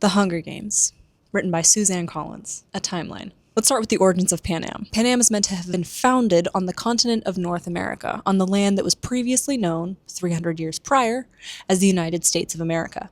The Hunger Games, written by Suzanne Collins. A timeline. Let's start with the origins of Panem. Panem is meant to have been founded on the continent of North America, on the land that was previously known, 300 years prior, as the United States of America.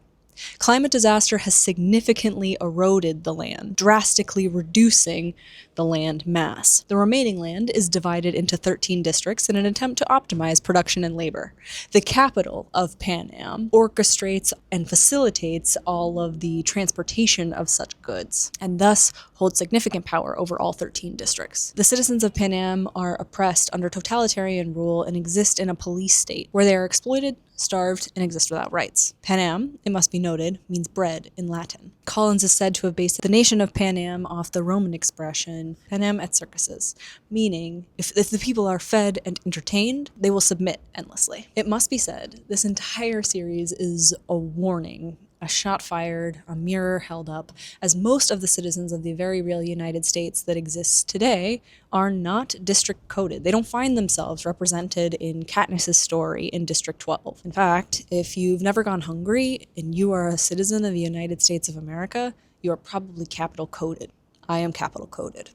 Climate disaster has significantly eroded the land, drastically reducing the land mass. The remaining land is divided into 13 districts in an attempt to optimize production and labor. The capital of Panem orchestrates and facilitates all of the transportation of such goods, and thus holds significant power over all 13 districts. The citizens of Panem are oppressed under totalitarian rule and exist in a police state, where they are exploited, starved, and exist without rights. Panem, it must be noted, means bread in Latin. Collins is said to have based the nation of Panem off the Roman expression panem et circuses, meaning if the people are fed and entertained, they will submit endlessly. It must be said, this entire series is a warning, a shot fired, a mirror held up, as most of the citizens of the very real United States that exists today are not district coded. They don't find themselves represented in Katniss's story in District 12. In fact, if you've never gone hungry and you are a citizen of the United States of America, you are probably capital coded. I am capital coded.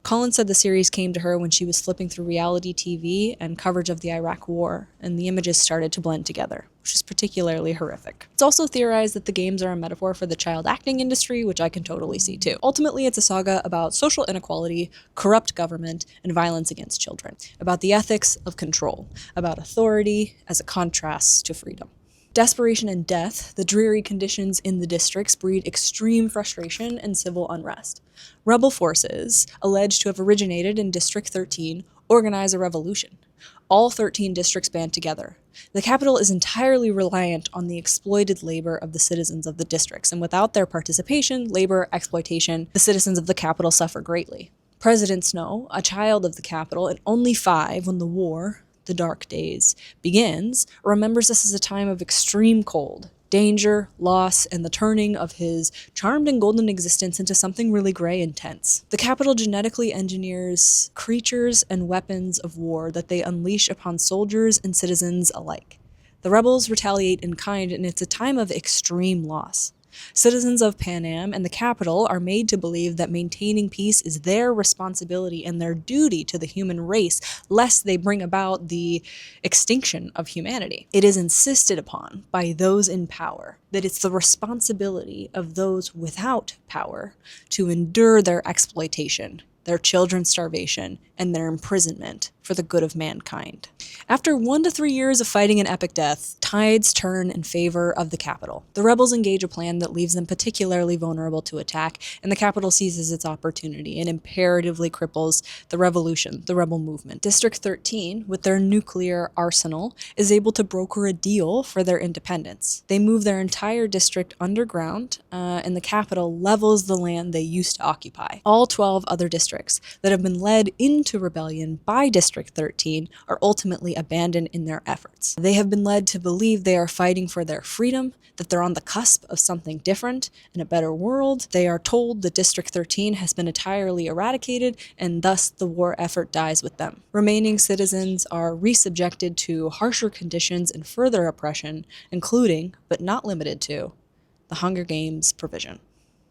Collins said the series came to her when she was flipping through reality TV and coverage of the Iraq War, and the images started to blend together, which is particularly horrific. It's also theorized that the games are a metaphor for the child acting industry, which I can totally see too. Ultimately, it's a saga about social inequality, corrupt government, and violence against children, about the ethics of control, about authority as a contrast to freedom. Desperation and death, the dreary conditions in the districts breed extreme frustration and civil unrest. Rebel forces, alleged to have originated in District 13, organize a revolution. All 13 districts band together. The capital is entirely reliant on the exploited labor of the citizens of the districts, and without their participation, labor, exploitation, the citizens of the capital suffer greatly. President Snow, a child of the capital and only 5 when the war, the dark days, begins, remembers this as a time of extreme cold, danger, loss, and the turning of his charmed and golden existence into something really gray and tense. The capital genetically engineers creatures and weapons of war that they unleash upon soldiers and citizens alike. The rebels retaliate in kind, and it's a time of extreme loss. Citizens of Panem and the capital are made to believe that maintaining peace is their responsibility and their duty to the human race, lest they bring about the extinction of humanity. It is insisted upon by those in power that it's the responsibility of those without power to endure their exploitation, their children's starvation, and their imprisonment for the good of mankind. After 1 to 3 years of fighting an epic death, tides turn in favor of the capital. The rebels engage a plan that leaves them particularly vulnerable to attack, and the capital seizes its opportunity and imperatively cripples the revolution, the rebel movement. District 13, with their nuclear arsenal, is able to broker a deal for their independence. They move their entire district underground, and the capital levels the land they used to occupy. All 12 other districts that have been led into rebellion by District 13 are ultimately abandoned in their efforts. They have been led to believe they are fighting for their freedom, that they're on the cusp of something different and a better world. They are told that District 13 has been entirely eradicated, and thus the war effort dies with them. Remaining citizens are resubjected to harsher conditions and further oppression, including, but not limited to, the Hunger Games provision.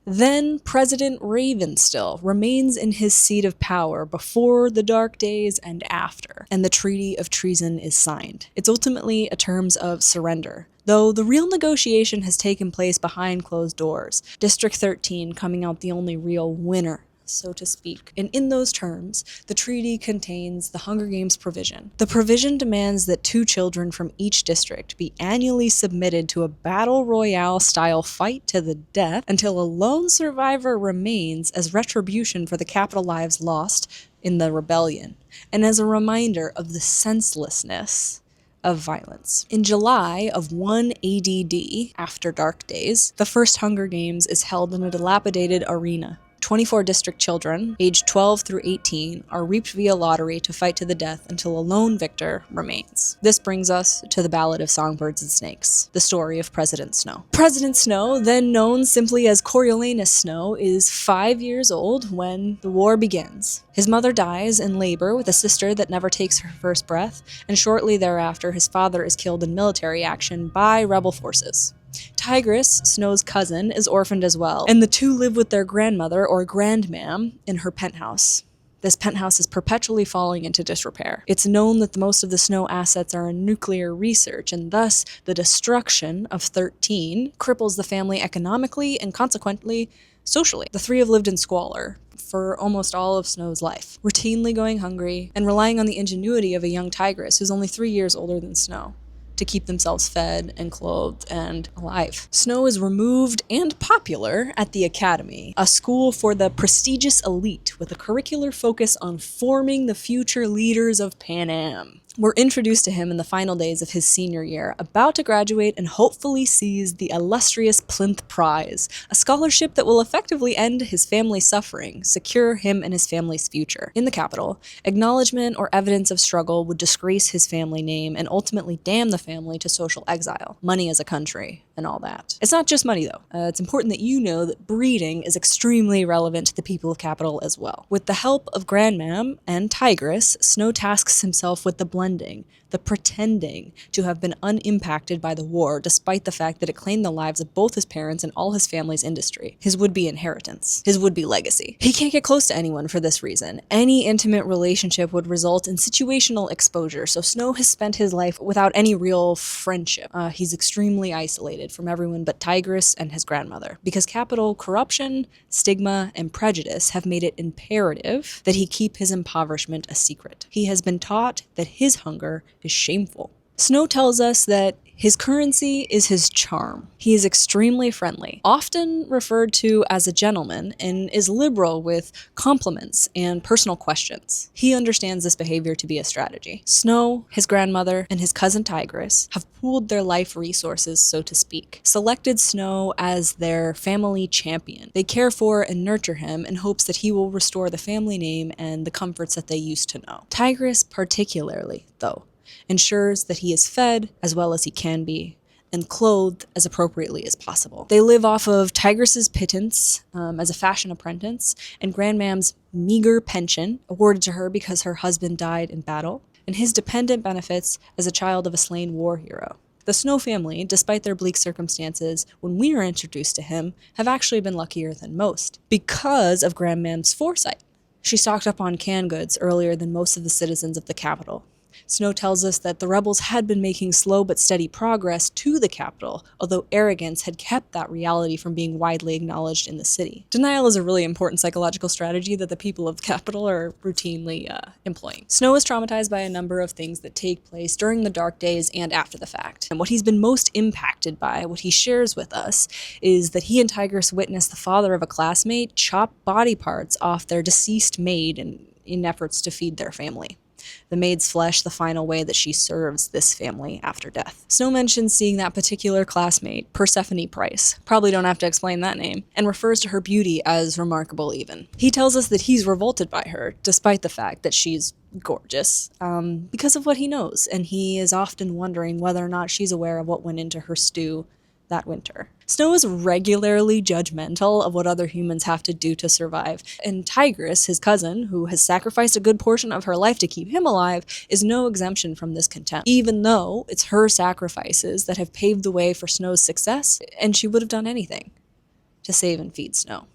Then President Ravenstill remains in his seat of power before the dark days and after, and the Treaty of Treason is signed. It's ultimately a terms of surrender, though the real negotiation has taken place behind closed doors, District 13 coming out the only real winner, so to speak. And in those terms, the treaty contains the Hunger Games provision. The provision demands that 2 children from each district be annually submitted to a battle royale-style fight to the death until a lone survivor remains as retribution for the capital lives lost in the rebellion, and as a reminder of the senselessness of violence. In July of 1 ADD, after Dark Days, the first Hunger Games is held in a dilapidated arena. 24 district children, aged 12 through 18, are reaped via lottery to fight to the death until a lone victor remains. This brings us to the Ballad of Songbirds and Snakes, the story of President Snow. President Snow, then known simply as Coriolanus Snow, is 5 years old when the war begins. His mother dies in labor with a sister that never takes her first breath, and shortly thereafter his father is killed in military action by rebel forces. Tigris, Snow's cousin, is orphaned as well, and the two live with their grandmother, or grandmam, in her penthouse. This penthouse is perpetually falling into disrepair. It's known that most of the Snow assets are in nuclear research, and thus the destruction of 13 cripples the family economically and consequently socially. The three have lived in squalor for almost all of Snow's life, routinely going hungry and relying on the ingenuity of a young Tigris who's only 3 years older than Snow to keep themselves fed and clothed and alive. Snow is removed and popular at the Academy, a school for the prestigious elite with a curricular focus on forming the future leaders of Panem. We're introduced to him in the final days of his senior year, about to graduate and hopefully seize the illustrious Plinth Prize, a scholarship that will effectively end his family's suffering, secure him and his family's future. In the capital, acknowledgement or evidence of struggle would disgrace his family name and ultimately damn the family to social exile, money as a country, and all that. It's not just money, though. It's important that you know that breeding is extremely relevant to the people of capital as well. With the help of Grandmam and Tigris, Snow tasks himself with the blending, the pretending to have been unimpacted by the war, despite the fact that it claimed the lives of both his parents and all his family's industry, his would-be inheritance, his would-be legacy. He can't get close to anyone for this reason. Any intimate relationship would result in situational exposure, so Snow has spent his life without any real friendship. He's extremely isolated from everyone but Tigris and his grandmother, because capital corruption, stigma, and prejudice have made it imperative that he keep his impoverishment a secret. He has been taught that his hunger is shameful. Snow tells us that his currency is his charm. He is extremely friendly, often referred to as a gentleman, and is liberal with compliments and personal questions. He understands this behavior to be a strategy. Snow, his grandmother, and his cousin Tigris have pooled their life resources, so to speak, selected Snow as their family champion. They care for and nurture him in hopes that he will restore the family name and the comforts that they used to know. Tigris particularly, though, ensures that he is fed as well as he can be, and clothed as appropriately as possible. They live off of Tigris's pittance as a fashion apprentice, and Grandmam's meager pension awarded to her because her husband died in battle, and his dependent benefits as a child of a slain war hero. The Snow family, despite their bleak circumstances when we are introduced to him, have actually been luckier than most, because of Grandmam's foresight. She stocked up on canned goods earlier than most of the citizens of the capital. Snow tells us that the rebels had been making slow but steady progress to the capital, although arrogance had kept that reality from being widely acknowledged in the city. Denial is a really important psychological strategy that the people of the capital are routinely employing. Snow is traumatized by a number of things that take place during the dark days and after the fact. And what he's been most impacted by, what he shares with us, is that he and Tigris witnessed the father of a classmate chop body parts off their deceased maid in efforts to feed their family. The maid's flesh the final way that she serves this family after death. Snow mentions seeing that particular classmate, Persephone Price, probably don't have to explain that name, and refers to her beauty as remarkable even. He tells us that he's revolted by her, despite the fact that she's gorgeous, because of what he knows, and he is often wondering whether or not she's aware of what went into her stew that winter. Snow is regularly judgmental of what other humans have to do to survive, and Tigris, his cousin, who has sacrificed a good portion of her life to keep him alive, is no exemption from this contempt, even though it's her sacrifices that have paved the way for Snow's success, and she would have done anything to save and feed Snow.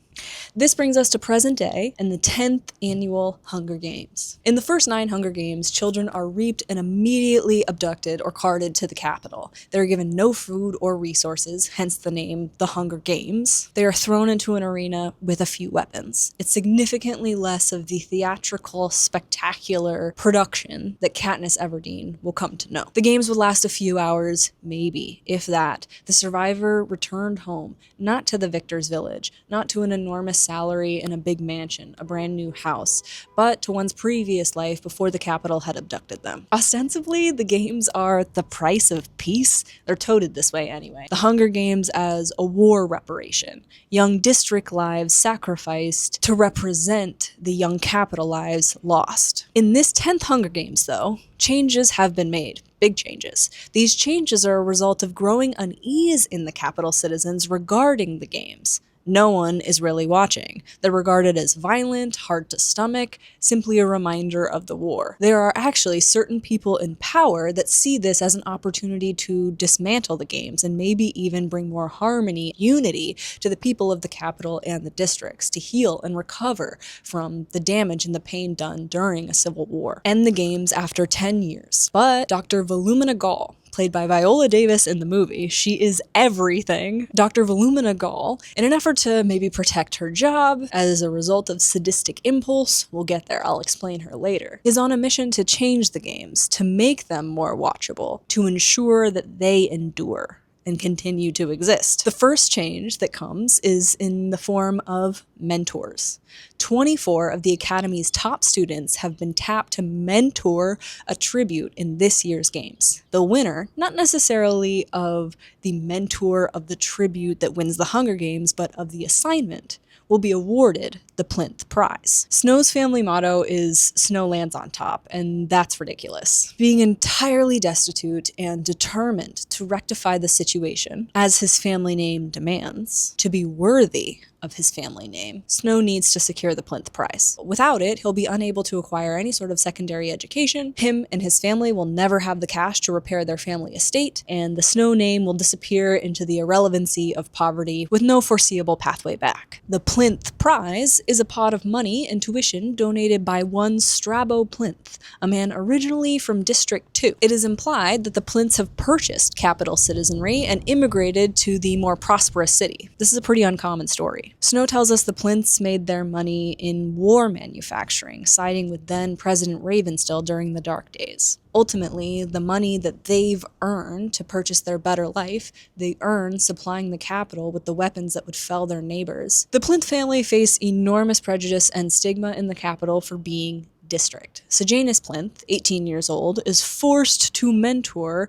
This brings us to present day and the 10th annual Hunger Games. In the first 9 Hunger Games, children are reaped and immediately abducted or carted to the capital. They are given no food or resources, hence the name The Hunger Games. They are thrown into an arena with a few weapons. It's significantly less of the theatrical, spectacular production that Katniss Everdeen will come to know. The games would last a few hours, maybe, if that. The survivor returned home, not to the victor's village, not to an enormous salary in a big mansion, a brand new house, but to one's previous life before the capital had abducted them. Ostensibly, the games are the price of peace. They're touted this way anyway. The Hunger Games as a war reparation. Young district lives sacrificed to represent the young capital lives lost. In this 10th Hunger Games, though, changes have been made. Big changes. These changes are a result of growing unease in the capital citizens regarding the games, No one is really watching. They're regarded as violent, hard to stomach, simply a reminder of the war. There are actually certain people in power that see this as an opportunity to dismantle the games and maybe even bring more harmony, unity to the people of the capital and the districts, to heal and recover from the damage and the pain done during a civil war. End the games after 10 years. But Dr. Volumina Gaul, played by Viola Davis in the movie, she is everything. Dr. Volumina Gaul, in an effort to maybe protect her job as a result of sadistic impulse, we'll get there, I'll explain her later, is on a mission to change the games, to make them more watchable, to ensure that they endure and continue to exist. The first change that comes is in the form of mentors. 24 of the Academy's top students have been tapped to mentor a tribute in this year's games. The winner, not necessarily of the mentor of the tribute that wins the Hunger Games, but of the assignment, will be awarded the Plinth Prize. Snow's family motto is "Snow lands on top," and that's ridiculous. Being entirely destitute and determined to rectify the situation, as his family name demands, to be worthy of his family name, Snow needs to secure the Plinth Prize. Without it, he'll be unable to acquire any sort of secondary education, him and his family will never have the cash to repair their family estate, and the Snow name will disappear into the irrelevancy of poverty with no foreseeable pathway back. The Plinth Prize is a pot of money and tuition donated by one Strabo Plinth, a man originally from District 2. It is implied that the Plinths have purchased capital citizenry and immigrated to the more prosperous city. This is a pretty uncommon story. Snow tells us the Plinths made their money in war manufacturing, siding with then President Ravenstill during the Dark Days. Ultimately, the money that they've earned to purchase their better life, they earn supplying the capital with the weapons that would fell their neighbors. The Plinth family face enormous prejudice and stigma in the capital for being district. Sejanus Plinth, 18 years old, is forced to mentor,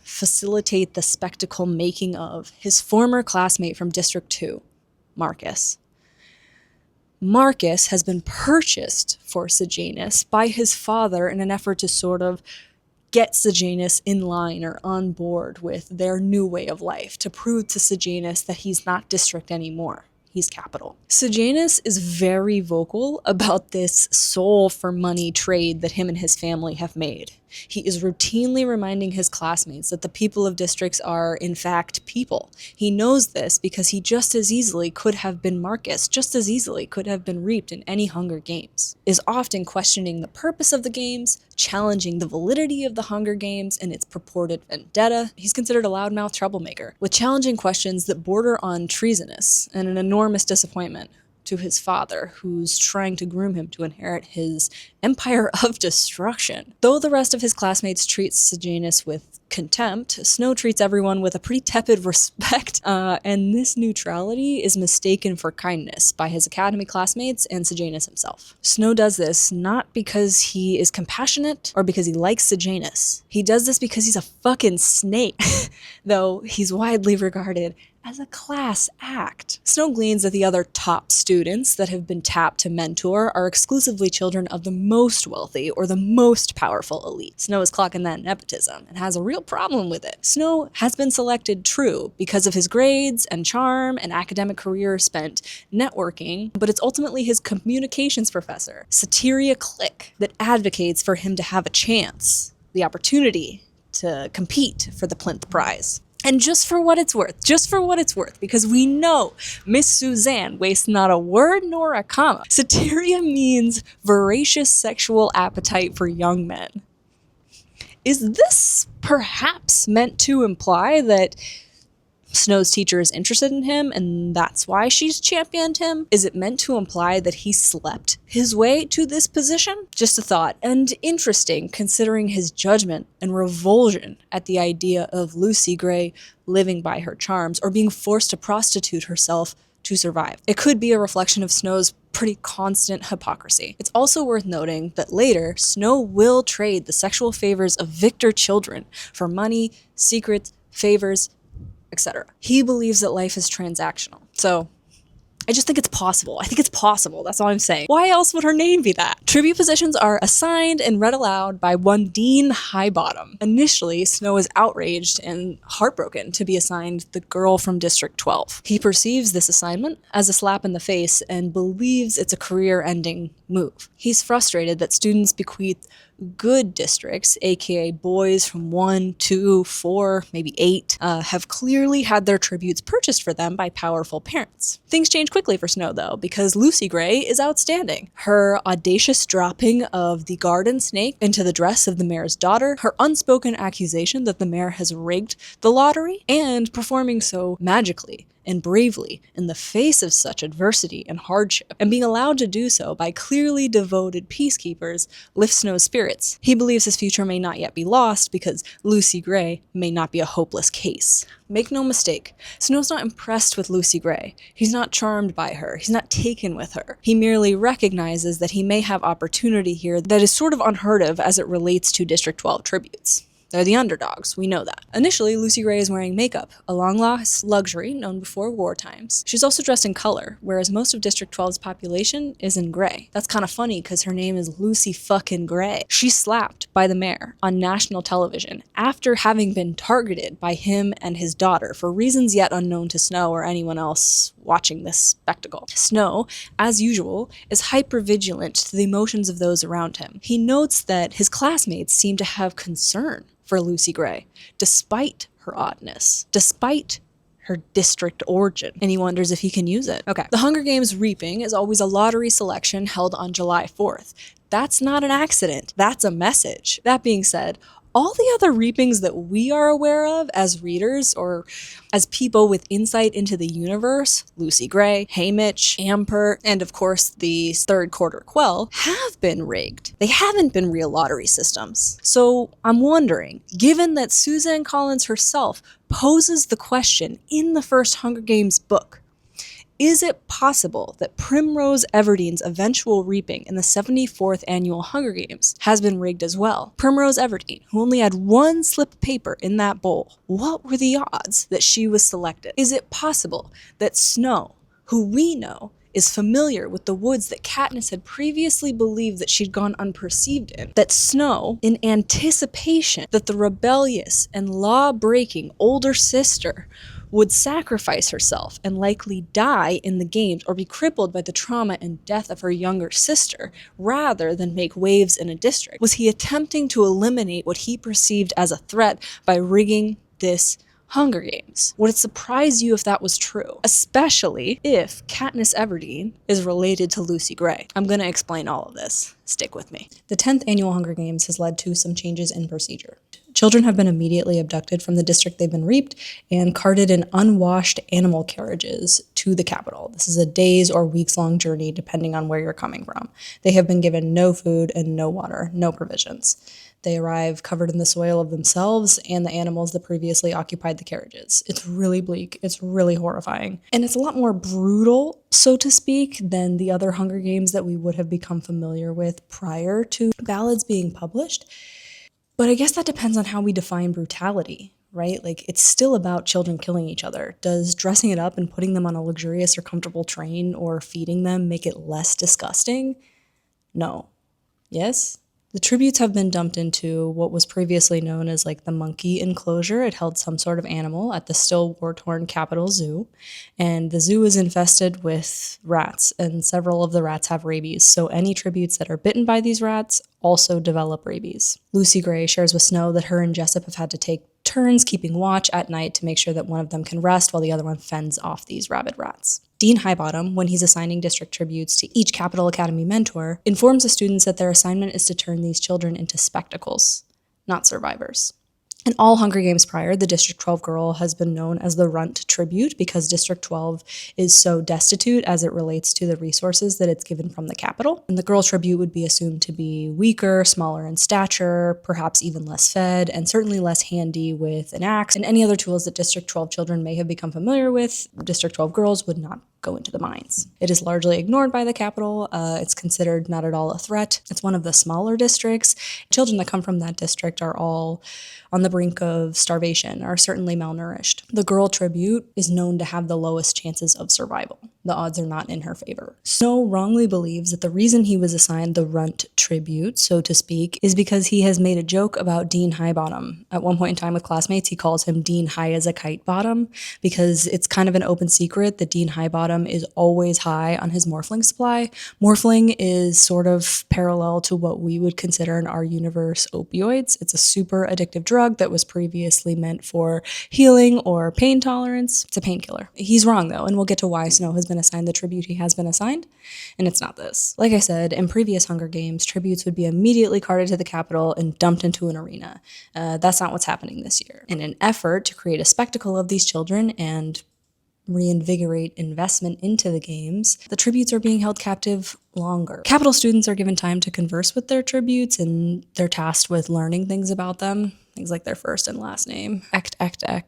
facilitate the spectacle making of his former classmate from District 2, Marcus. Marcus has been purchased for Sejanus by his father in an effort to sort of get Sejanus in line or on board with their new way of life, to prove to Sejanus that he's not district anymore. He's capital. Sejanus is very vocal about this soul for money trade that him and his family have made. He is routinely reminding his classmates that the people of districts are, in fact, people. He knows this because he just as easily could have been Marcus, just as easily could have been reaped in any Hunger Games. Is often questioning the purpose of the games, challenging the validity of the Hunger Games and its purported vendetta. He's considered a loudmouth troublemaker, with challenging questions that border on treasonous and an enormous disappointment to his father, who's trying to groom him to inherit his empire of destruction. Though the rest of his classmates treat Sejanus with contempt, Snow treats everyone with a pretty tepid respect, and this neutrality is mistaken for kindness by his academy classmates and Sejanus himself. Snow does this not because he is compassionate or because he likes Sejanus. He does this because he's a fucking snake, though he's widely regarded as a class act. Snow gleans that the other top students that have been tapped to mentor are exclusively children of the most wealthy or the most powerful elite. Snow is clocking that nepotism and has a real problem with it. Snow has been selected, true, because of his grades and charm and academic career spent networking, but it's ultimately his communications professor, Satyria Click, that advocates for him to have a chance, the opportunity to compete for the Plinth Prize. And just for what it's worth, because we know Miss Suzanne wastes not a word nor a comma. Satyria means voracious sexual appetite for young men. Is this perhaps meant to imply that Snow's teacher is interested in him and that's why she's championed him? Is it meant to imply that he slept his way to this position? Just a thought, and interesting considering his judgment and revulsion at the idea of Lucy Gray living by her charms or being forced to prostitute herself to survive. It could be a reflection of Snow's pretty constant hypocrisy. It's also worth noting that later, Snow will trade the sexual favors of victor children for money, secrets, favors, etc. He believes that life is transactional. So, I just think it's possible. I think it's possible. That's all I'm saying. Why else would her name be that? Tribute positions are assigned and read aloud by one Dean Highbottom. Initially, Snow is outraged and heartbroken to be assigned the girl from District 12. He perceives this assignment as a slap in the face and believes it's a career-ending move. He's frustrated that students bequeath good districts, aka boys from 1, 2, 4, maybe 8, have clearly had their tributes purchased for them by powerful parents. Things change quickly for Snow, though, because Lucy Gray is outstanding. Her audacious dropping of the garden snake into the dress of the mayor's daughter, her unspoken accusation that the mayor has rigged the lottery, and performing so magically and bravely in the face of such adversity and hardship, and being allowed to do so by clearly devoted peacekeepers lifts Snow's spirits. He believes his future may not yet be lost because Lucy Gray may not be a hopeless case. Make no mistake, Snow's not impressed with Lucy Gray. He's not charmed by her. He's not taken with her. He merely recognizes that he may have opportunity here that is sort of unheard of as it relates to District 12 tributes. They're the underdogs, we know that. Initially, Lucy Gray is wearing makeup, a long-lost luxury known before war times. She's also dressed in color, whereas most of District 12's population is in gray. That's kind of funny because her name is Lucy fucking Gray. She's slapped by the mayor on national television after having been targeted by him and his daughter for reasons yet unknown to Snow or anyone else watching this spectacle. Snow, as usual, is hypervigilant to the emotions of those around him. He notes that his classmates seem to have concern for Lucy Gray, despite her oddness, despite her district origin, and he wonders if he can use it. Okay, the Hunger Games reaping is always a lottery selection held on July 4th. That's not an accident, that's a message. That being said, all the other reapings that we are aware of as readers or as people with insight into the universe, Lucy Gray, Haymitch, Amper, and of course the third quarter quell, have been rigged. They haven't been real lottery systems. So I'm wondering, given that Suzanne Collins herself poses the question in the first Hunger Games book, is it possible that Primrose Everdene's eventual reaping in the 74th annual Hunger Games has been rigged as well? Primrose Everdene, who only had one slip of paper in that bowl, what were the odds that she was selected? Is it possible that Snow, who we know is familiar with the woods that Katniss had previously believed that she'd gone unperceived in, that Snow, in anticipation that the rebellious and law-breaking older sister would sacrifice herself and likely die in the games or be crippled by the trauma and death of her younger sister, rather than make waves in a district? Was he attempting to eliminate what he perceived as a threat by rigging this Hunger Games? Would it surprise you if that was true? Especially if Katniss Everdene is related to Lucy Gray. I'm going to explain all of this. Stick with me. The 10th annual Hunger Games has led to some changes in procedure. Children have been immediately abducted from the district they've been reaped and carted in unwashed animal carriages to the capital. This is a days or weeks-long journey depending on where you're coming from. They have been given no food and no water, no provisions. They arrive covered in the soil of themselves and the animals that previously occupied the carriages. It's really bleak. It's really horrifying. And it's a lot more brutal, so to speak, than the other Hunger Games that we would have become familiar with prior to Ballads being published. But I guess that depends on how we define brutality, right? Like, it's still about children killing each other. Does dressing it up and putting them on a luxurious or comfortable train or feeding them make it less disgusting? No. Yes? The tributes have been dumped into what was previously known as like the monkey enclosure. It held some sort of animal at the still war-torn Capitol Zoo, and the zoo is infested with rats, and several of the rats have rabies, so any tributes that are bitten by these rats also develop rabies. Lucy Gray shares with Snow that her and Jessup have had to take turns keeping watch at night to make sure that one of them can rest while the other one fends off these rabid rats. Dean Highbottom, when he's assigning district tributes to each Capital Academy mentor, informs the students that their assignment is to turn these children into spectacles, not survivors. In all Hunger Games prior, the District 12 girl has been known as the Runt Tribute because District 12 is so destitute as it relates to the resources that it's given from the capital. And the girl tribute would be assumed to be weaker, smaller in stature, perhaps even less fed, and certainly less handy with an axe and any other tools that District 12 children may have become familiar with. District 12 girls would not go into the mines. It is largely ignored by the capital. It's considered not at all a threat. It's one of the smaller districts. Children that come from that district are all on the brink of starvation, are certainly malnourished. The girl tribute is known to have the lowest chances of survival. The odds are not in her favor. Snow wrongly believes that the reason he was assigned the runt tribute, so to speak, is because he has made a joke about Dean Highbottom. At one point in time with classmates, he calls him Dean High as a Kite Bottom, because it's kind of an open secret that Dean Highbottom is always high on his morphling supply. Morphling is sort of parallel to what we would consider in our universe opioids. It's a super addictive drug that was previously meant for healing or pain tolerance. It's a painkiller. He's wrong though, and we'll get to why Snow has been assigned the tribute he has been assigned, and it's not this. Like I said, in previous Hunger Games, tributes would be immediately carted to the Capitol and dumped into an arena. That's not what's happening this year. In an effort to create a spectacle of these children and reinvigorate investment into the games, the tributes are being held captive longer. Capital students are given time to converse with their tributes, and they're tasked with learning things about them. Things like their first and last name.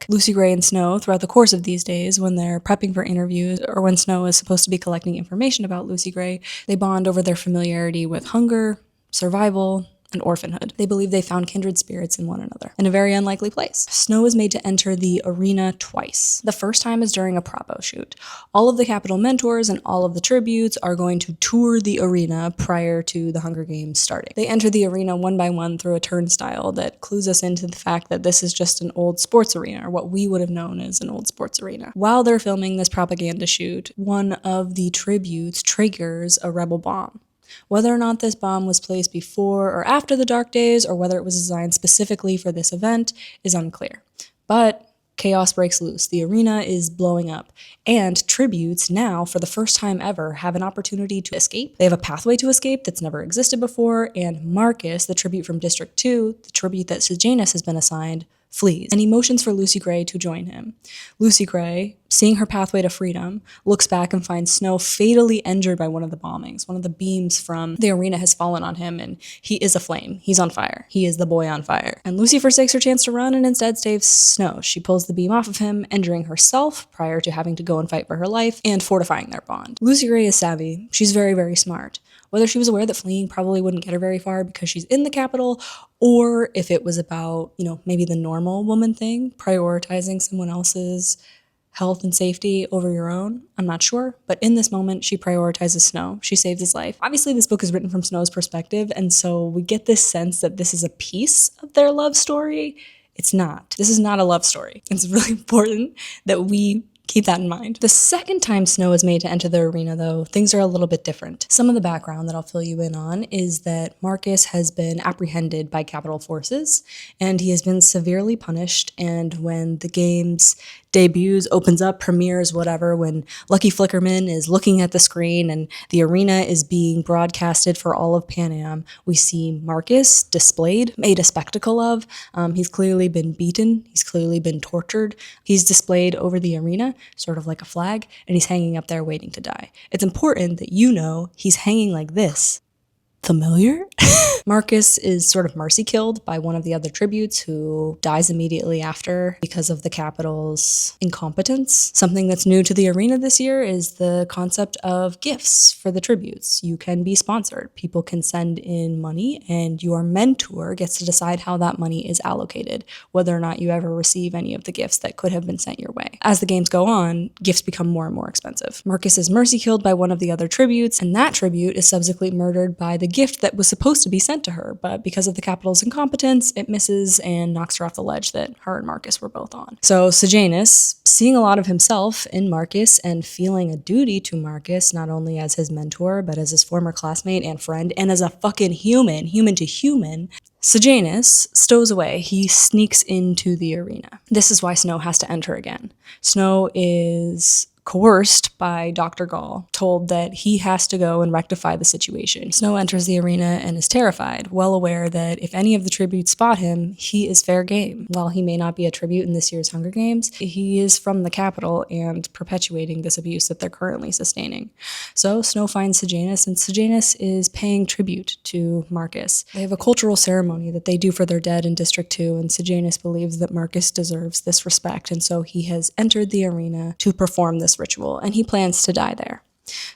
Lucy Gray and Snow, throughout the course of these days, when they're prepping for interviews or when Snow is supposed to be collecting information about Lucy Gray, they bond over their familiarity with hunger, survival, and orphanhood. They believe they found kindred spirits in one another, in a very unlikely place. Snow is made to enter the arena twice. The first time is during a propo shoot. All of the Capitol mentors and all of the tributes are going to tour the arena prior to the Hunger Games starting. They enter the arena one by one through a turnstile that clues us into the fact that this is just an old sports arena, or what we would have known as an old sports arena. While they're filming this propaganda shoot, one of the tributes triggers a rebel bomb. Whether or not this bomb was placed before or after the Dark Days, or whether it was designed specifically for this event, is unclear. But chaos breaks loose. The arena is blowing up, and tributes now, for the first time ever, have an opportunity to escape. They have a pathway to escape that's never existed before, and Marcus, the tribute from District 2, the tribute that Sejanus has been assigned, flees, and he motions for Lucy Gray to join him. Lucy Gray, seeing her pathway to freedom, looks back and finds Snow fatally injured by one of the bombings. One of the beams from the arena has fallen on him, and he is aflame. He's on fire. He is the boy on fire. And Lucy forsakes her chance to run and instead saves Snow. She pulls the beam off of him, injuring herself prior to having to go and fight for her life, and fortifying their bond. Lucy Gray is savvy. She's very, very smart. Whether she was aware that fleeing probably wouldn't get her very far because she's in the Capitol, or if it was about, maybe the normal woman thing, prioritizing someone else's health and safety over your own, I'm not sure. But in this moment, she prioritizes Snow. She saves his life. Obviously, this book is written from Snow's perspective, and so we get this sense that this is a piece of their love story. It's not. This is not a love story. It's really important that we keep that in mind. The second time Snow is made to enter the arena, though, things are a little bit different. Some of the background that I'll fill you in on is that Marcus has been apprehended by Capitol forces, and he has been severely punished, and when the game's debuts, opens up, premieres, whatever, when Lucky Flickerman is looking at the screen and the arena is being broadcasted for all of Panem, we see Marcus displayed, made a spectacle of. He's clearly been beaten. He's clearly been tortured. He's displayed over the arena, sort of like a flag, and he's hanging up there waiting to die. It's important that he's hanging like this. Familiar? Marcus is sort of mercy killed by one of the other tributes, who dies immediately after because of the Capitol's incompetence. Something that's new to the arena this year is the concept of gifts for the tributes. You can be sponsored. People can send in money, and your mentor gets to decide how that money is allocated, whether or not you ever receive any of the gifts that could have been sent your way. As the games go on, gifts become more and more expensive. Marcus is mercy killed by one of the other tributes, and that tribute is subsequently murdered by the gift that was supposed to be sent to her, but because of the Capitol's incompetence, it misses and knocks her off the ledge that her and Marcus were both on. So Sejanus, seeing a lot of himself in Marcus and feeling a duty to Marcus, not only as his mentor, but as his former classmate and friend, and as a fucking human to human, Sejanus stows away. He sneaks into the arena. This is why Snow has to enter again. Snow is coerced by Dr. Gall, told that he has to go and rectify the situation. Snow enters the arena and is terrified, well aware that if any of the tributes spot him, he is fair game. While he may not be a tribute in this year's Hunger Games, he is from the Capitol and perpetuating this abuse that they're currently sustaining. So Snow finds Sejanus, and Sejanus is paying tribute to Marcus. They have a cultural ceremony that they do for their dead in District 2, and Sejanus believes that Marcus deserves this respect, and so he has entered the arena to perform this this ritual, and he plans to die there.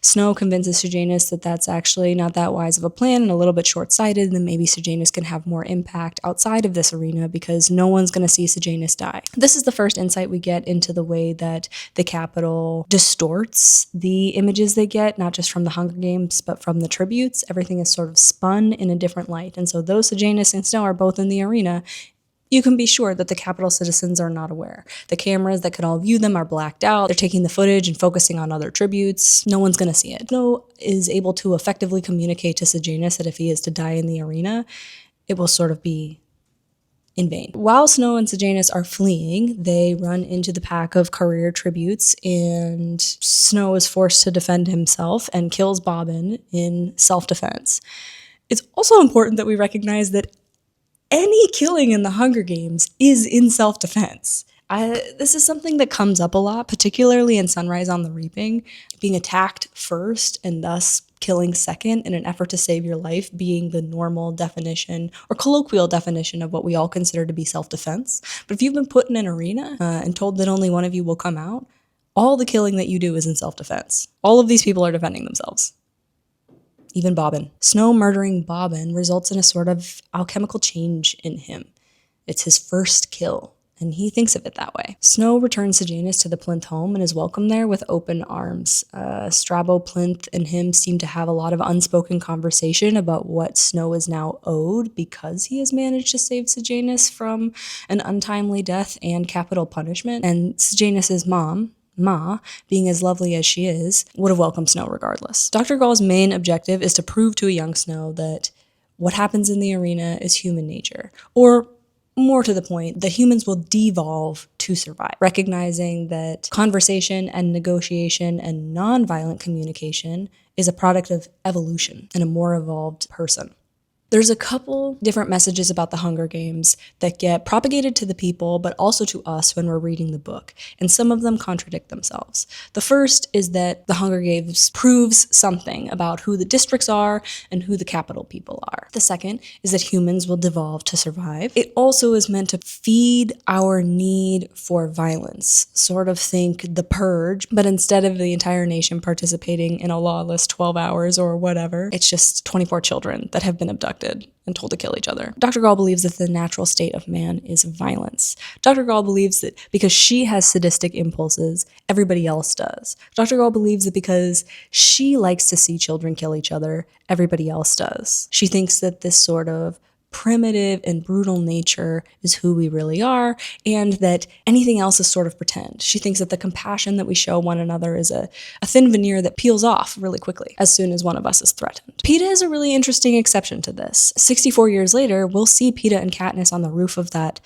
Snow convinces Sejanus that that's actually not that wise of a plan and a little bit short-sighted, and then maybe Sejanus can have more impact outside of this arena because no one's going to see Sejanus die. This is the first insight we get into the way that the Capitol distorts the images they get, not just from the Hunger Games, but from the tributes. Everything is sort of spun in a different light, and so though Sejanus and Snow are both in the arena, you can be sure that the Capitol citizens are not aware. The cameras that could all view them are blacked out. They're taking the footage and focusing on other tributes. No one's going to see it. Snow is able to effectively communicate to Sejanus that if he is to die in the arena, it will sort of be in vain. While Snow and Sejanus are fleeing, they run into the pack of career tributes, and Snow is forced to defend himself and kills Bobbin in self-defense. It's also important that we recognize that any killing in the Hunger Games is in self-defense. This is something that comes up a lot, particularly in Sunrise on the Reaping. Being attacked first and thus killing second in an effort to save your life being the normal definition or colloquial definition of what we all consider to be self-defense. But if you've been put in an arena and told that only one of you will come out, all the killing that you do is in self-defense. All of these people are defending themselves. Even Bobbin. Snow murdering Bobbin results in a sort of alchemical change in him. It's his first kill, and he thinks of it that way. Snow returns Sejanus to the Plinth home and is welcomed there with open arms. Strabo, Plinth, and him seem to have a lot of unspoken conversation about what Snow is now owed because he has managed to save Sejanus from an untimely death and capital punishment. And Sejanus' mom, Ma, being as lovely as she is, would have welcomed Snow regardless. Dr. Gall's main objective is to prove to a young Snow that what happens in the arena is human nature, or more to the point, that humans will devolve to survive, recognizing that conversation and negotiation and nonviolent communication is a product of evolution and a more evolved person. There's a couple different messages about the Hunger Games that get propagated to the people, but also to us when we're reading the book, and some of them contradict themselves. The first is that the Hunger Games proves something about who the districts are and who the capital people are. The second is that humans will devolve to survive. It also is meant to feed our need for violence. Sort of think The Purge, but instead of the entire nation participating in a lawless 12 hours or whatever, it's just 24 children that have been abducted and told to kill each other. Dr. Gall believes that the natural state of man is violence. Dr. Gall believes that because she has sadistic impulses, everybody else does. Dr. Gall believes that because she likes to see children kill each other, everybody else does. She thinks that this sort of primitive and brutal nature is who we really are, and that anything else is sort of pretend. She thinks that the compassion that we show one another is a thin veneer that peels off really quickly as soon as one of us is threatened. Peeta is a really interesting exception to this. 64 years later, we'll see Peeta and Katniss on the roof of that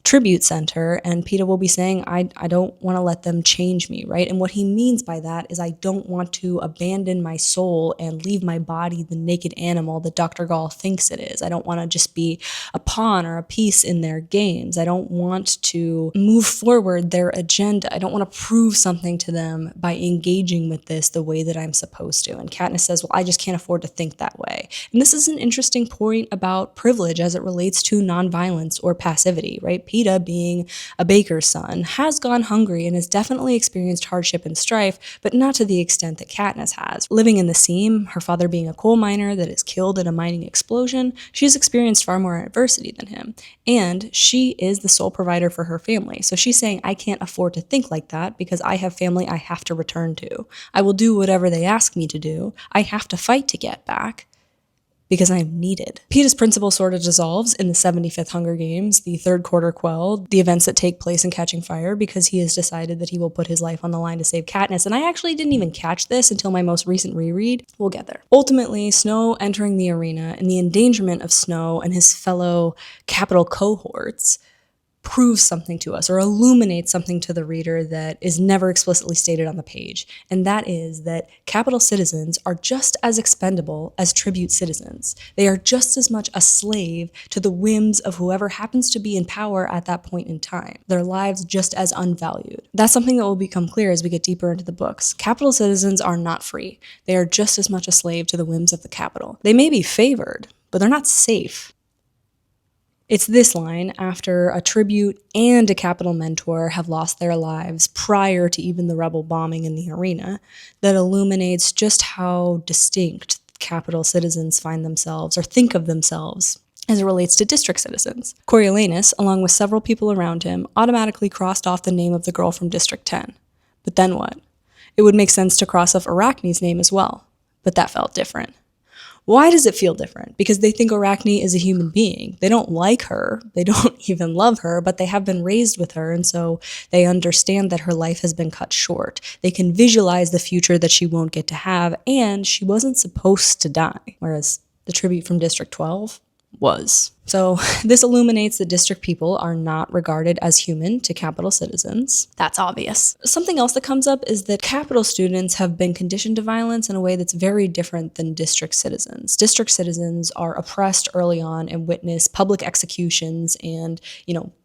tribute center, and Peeta will be saying, I don't want to let them change me, right? And what he means by that is I don't want to abandon my soul and leave my body the naked animal that Dr. Gall thinks it is. I don't want to just be a pawn or a piece in their games. I don't want to move forward their agenda. I don't want to prove something to them by engaging with this the way that I'm supposed to. And Katniss says, well, I just can't afford to think that way. And this is an interesting point about privilege as it relates to nonviolence or passivity, right? Peeta, being a baker's son, has gone hungry and has definitely experienced hardship and strife, but not to the extent that Katniss has. Living in the seam, her father being a coal miner that is killed in a mining explosion, she's experienced far more adversity than him. And she is the sole provider for her family. So she's saying, I can't afford to think like that because I have family I have to return to. I will do whatever they ask me to do. I have to fight to get back, because I am needed. Peeta's principle sort of dissolves in the 75th Hunger Games, the third quarter quell, the events that take place in Catching Fire, because he has decided that he will put his life on the line to save Katniss. And I actually didn't even catch this until my most recent reread. We'll get there. Ultimately, Snow entering the arena and the endangerment of Snow and his fellow capital cohorts proves something to us or illuminates something to the reader that is never explicitly stated on the page. And that is that capital citizens are just as expendable as tribute citizens. They are just as much a slave to the whims of whoever happens to be in power at that point in time. Their lives just as unvalued. That's something that will become clear as we get deeper into the books. Capital citizens are not free. They are just as much a slave to the whims of the capital. They may be favored, but they're not safe. It's this line, after a tribute and a capital mentor have lost their lives prior to even the rebel bombing in the arena, that illuminates just how distinct capital citizens find themselves or think of themselves as it relates to district citizens. Coriolanus, along with several people around him, automatically crossed off the name of the girl from District 10. But then what? It would make sense to cross off Arachne's name as well, but that felt different. Why does it feel different? Because they think Arachne is a human being. They don't like her, they don't even love her, but they have been raised with her, and so they understand that her life has been cut short. They can visualize the future that she won't get to have, and she wasn't supposed to die, whereas the tribute from District 12 was. So this illuminates that district people are not regarded as human to capital citizens. That's obvious. Something else that comes up is that capital students have been conditioned to violence in a way that's very different than district citizens. District citizens are oppressed early on and witness public executions and,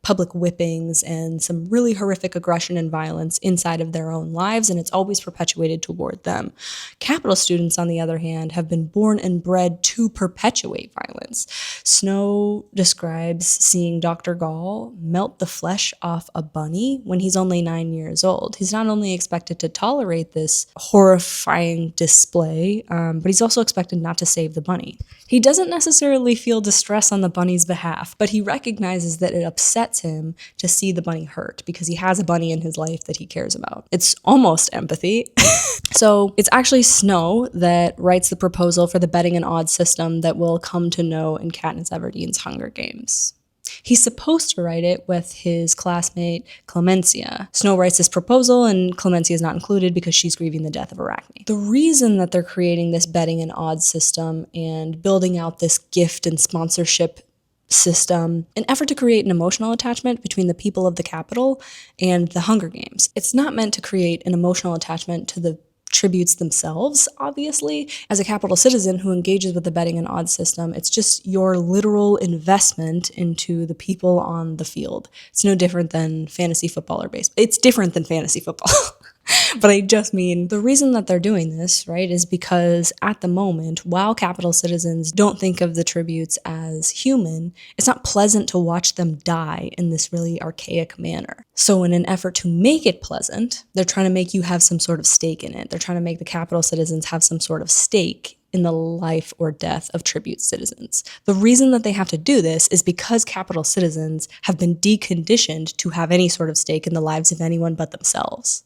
public whippings and some really horrific aggression and violence inside of their own lives, and it's always perpetuated toward them. Capital students, on the other hand, have been born and bred to perpetuate violence. Snow describes seeing Dr. Gall melt the flesh off a bunny when he's only 9 years old. He's not only expected to tolerate this horrifying display, but he's also expected not to save the bunny. He doesn't necessarily feel distress on the bunny's behalf, but he recognizes that it upsets him to see the bunny hurt because he has a bunny in his life that he cares about. It's almost empathy. So it's actually Snow that writes the proposal for the betting and odds system that we'll come to know in Katniss Everdeen's Hunger Games. He's supposed to write it with his classmate Clemencia. Snow writes this proposal and Clemencia is not included because she's grieving the death of Arachne. The reason that they're creating this betting and odds system and building out this gift and sponsorship system, an effort to create an emotional attachment between the people of the capital and the Hunger Games. It's not meant to create an emotional attachment to the tributes themselves, obviously. As a capital citizen who engages with the betting and odds system, it's just your literal investment into the people on the field. It's no different than fantasy football or baseball. It's different than fantasy football. But I just mean, the reason that they're doing this, right, is because at the moment, while capital citizens don't think of the tributes as human, it's not pleasant to watch them die in this really archaic manner. So in an effort to make it pleasant, they're trying to make you have some sort of stake in it. They're trying to make the capital citizens have some sort of stake in the life or death of tribute citizens. The reason that they have to do this is because capital citizens have been deconditioned to have any sort of stake in the lives of anyone but themselves.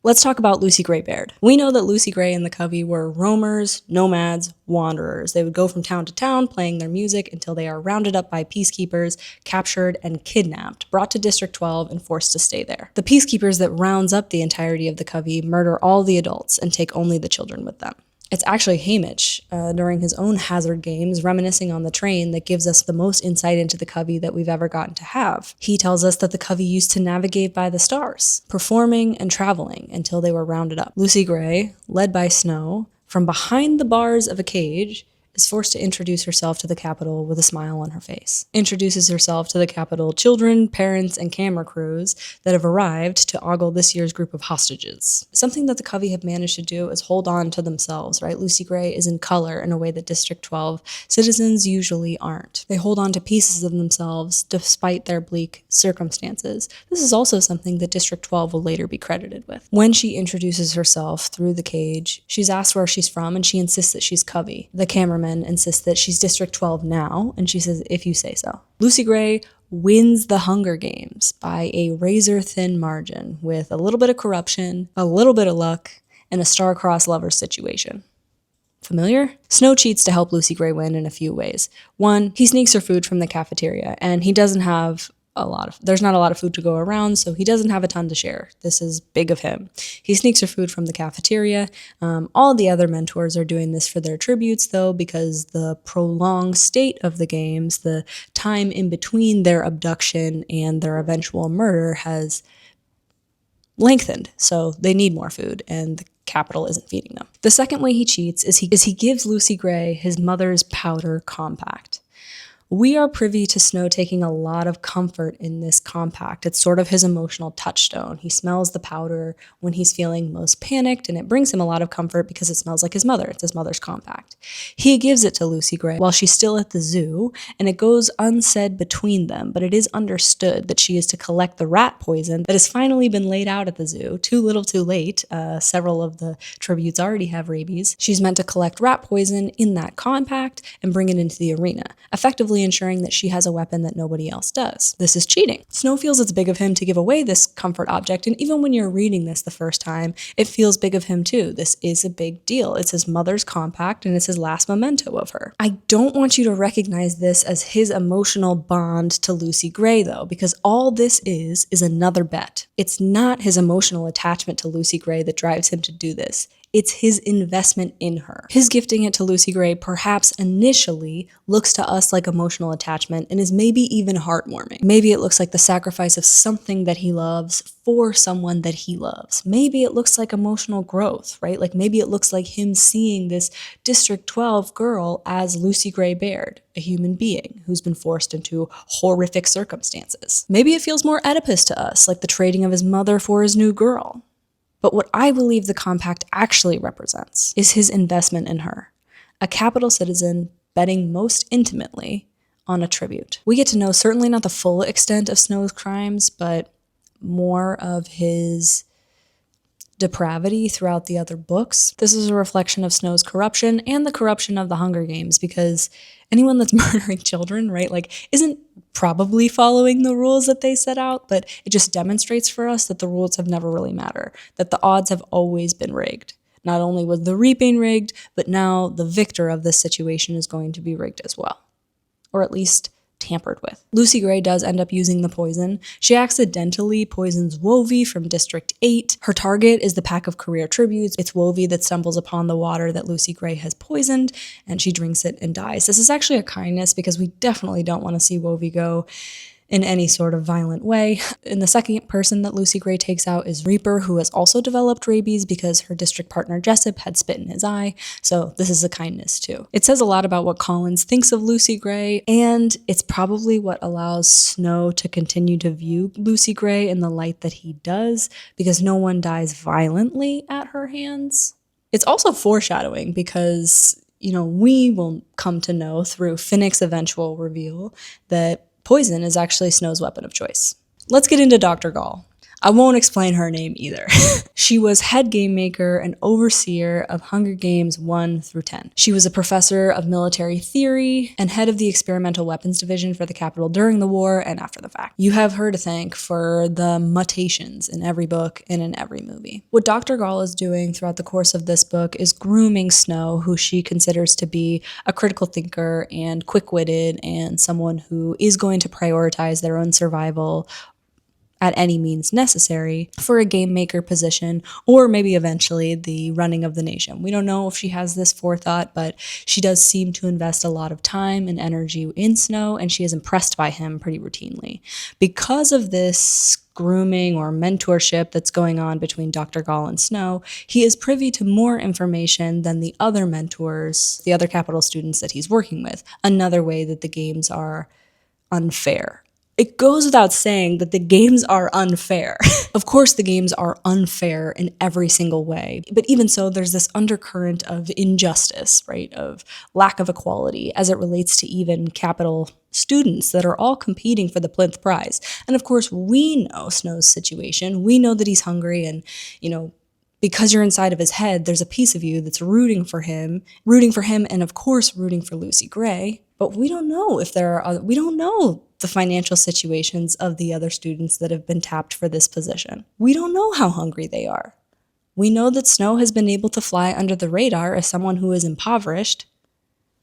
Let's talk about Lucy Gray Baird. We know that Lucy Gray and the Covey were roamers, nomads, wanderers. They would go from town to town playing their music until they are rounded up by peacekeepers, captured and kidnapped, brought to District 12 and forced to stay there. The peacekeepers that rounds up the entirety of the Covey murder all the adults and take only the children with them. It's actually Haymitch, during his own Hazard Games, reminiscing on the train, that gives us the most insight into the Covey that we've ever gotten to have. He tells us that the Covey used to navigate by the stars, performing and traveling until they were rounded up. Lucy Gray, led by Snow, from behind the bars of a cage, is forced to introduce herself to the Capitol with a smile on her face. Introduces herself to the Capitol children, parents, and camera crews that have arrived to ogle this year's group of hostages. Something that the Covey have managed to do is hold on to themselves, right? Lucy Gray is in color in a way that District 12 citizens usually aren't. They hold on to pieces of themselves despite their bleak circumstances. This is also something that District 12 will later be credited with. When she introduces herself through the cage, she's asked where she's from and she insists that she's Covey. The cameraman insists that she's District 12 now, and she says, if you say so. Lucy Gray wins the Hunger Games by a razor-thin margin with a little bit of corruption, a little bit of luck, and a star-crossed lovers situation. Familiar? Snow cheats to help Lucy Gray win in a few ways. One, he sneaks her food from the cafeteria, and he doesn't have there's not a lot of food to go around, so he doesn't have a ton to share. This is big of him. He sneaks her food from the cafeteria. All the other mentors are doing this for their tributes, though, because the prolonged state of the games, the time in between their abduction and their eventual murder has lengthened, so they need more food, and the Capitol isn't feeding them. The second way he cheats is he gives Lucy Gray his mother's powder compact. We are privy to Snow taking a lot of comfort in this compact. It's sort of his emotional touchstone. He smells the powder when he's feeling most panicked, and it brings him a lot of comfort because it smells like his mother. It's his mother's compact. He gives it to Lucy Gray while she's still at the zoo, and it goes unsaid between them, but it is understood that she is to collect the rat poison that has finally been laid out at the zoo. Too little too late. Several of the tributes already have rabies. She's meant to collect rat poison in that compact and bring it into the arena, effectively ensuring that she has a weapon that nobody else does. This is cheating. Snow feels it's big of him to give away this comfort object, and even when you're reading this the first time, it feels big of him too. This is a big deal. It's his mother's compact, and it's his last memento of her. I don't want you to recognize this as his emotional bond to Lucy Gray, though, because all this is another bet. It's not his emotional attachment to Lucy Gray that drives him to do this. It's his investment in her. His gifting it to Lucy Gray perhaps initially looks to us like emotional attachment and is maybe even heartwarming. Maybe it looks like the sacrifice of something that he loves for someone that he loves. Maybe it looks like emotional growth, right? Like maybe it looks like him seeing this District 12 girl as Lucy Gray Baird, a human being who's been forced into horrific circumstances. Maybe it feels more Oedipus to us, like the trading of his mother for his new girl. But what I believe the compact actually represents is his investment in her, a capital citizen betting most intimately on a tribute. We get to know certainly not the full extent of Snow's crimes, but more of his depravity throughout the other books. This is a reflection of Snow's corruption and the corruption of the Hunger Games, because anyone that's murdering children, right, like isn't probably following the rules that they set out, but it just demonstrates for us that the rules have never really mattered, that the odds have always been rigged. Not only was the reaping rigged, but now the victor of this situation is going to be rigged as well, or at least tampered with. Lucy Gray does end up using the poison. She accidentally poisons Wovey from District 8. Her target is the pack of career tributes. It's Wovey that stumbles upon the water that Lucy Gray has poisoned, and she drinks it and dies. This is actually a kindness because we definitely don't want to see Wovey go in any sort of violent way. And the second person that Lucy Gray takes out is Reaper, who has also developed rabies because her district partner Jessup had spit in his eye. So this is a kindness too. It says a lot about what Collins thinks of Lucy Gray, and it's probably what allows Snow to continue to view Lucy Gray in the light that he does, because no one dies violently at her hands. It's also foreshadowing because, we will come to know through Finnick's eventual reveal that poison is actually Snow's weapon of choice. Let's get into Dr. Gall. I won't explain her name either. She was head game maker and overseer of Hunger Games 1 through 10. She was a professor of military theory and head of the experimental weapons division for the Capitol during the war and after the fact. You have her to thank for the mutations in every book and in every movie. What Dr. Gall is doing throughout the course of this book is grooming Snow, who she considers to be a critical thinker and quick-witted and someone who is going to prioritize their own survival at any means necessary for a game maker position, or maybe eventually the running of the nation. We don't know if she has this forethought, but she does seem to invest a lot of time and energy in Snow, and she is impressed by him pretty routinely. Because of this grooming or mentorship that's going on between Dr. Gall and Snow, he is privy to more information than the other mentors, the other Capitol students that he's working with. Another way that the games are unfair. It goes without saying that the games are unfair. Of course, the games are unfair in every single way. But even so, there's this undercurrent of injustice, right? Of lack of equality as it relates to even Capitol students that are all competing for the Plinth Prize. And of course, we know Snow's situation. We know that he's hungry and, because you're inside of his head, there's a piece of you that's rooting for him, and of course, rooting for Lucy Gray. But we don't know if we don't know the financial situations of the other students that have been tapped for this position. We don't know how hungry they are. We know that Snow has been able to fly under the radar as someone who is impoverished.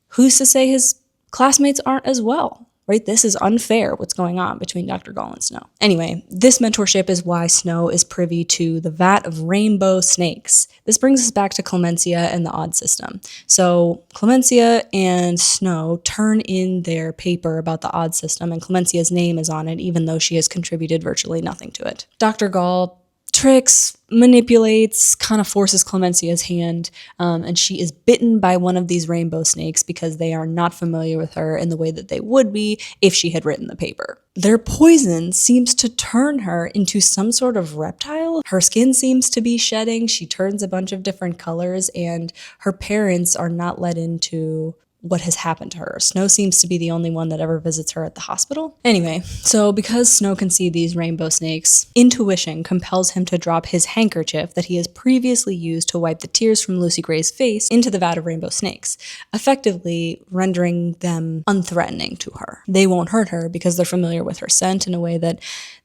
Who's to say his classmates aren't as well? Right? This is unfair, what's going on between Dr. Gall and Snow. Anyway, this mentorship is why Snow is privy to the vat of rainbow snakes. This brings us back to Clemencia and the odd system. So Clemencia and Snow turn in their paper about the odd system, and Clemencia's name is on it, even though she has contributed virtually nothing to it. Dr. Gall tricks, manipulates, kind of forces Clemencia's hand, and she is bitten by one of these rainbow snakes because they are not familiar with her in the way that they would be if she had written the paper. Their poison seems to turn her into some sort of reptile. Her skin seems to be shedding. She turns a bunch of different colors, and her parents are not let into what has happened to her. Snow seems to be the only one that ever visits her at the hospital. Anyway, so because Snow can see these rainbow snakes, intuition compels him to drop his handkerchief that he has previously used to wipe the tears from Lucy Gray's face into the vat of rainbow snakes, effectively rendering them unthreatening to her. They won't hurt her because they're familiar with her scent in a way that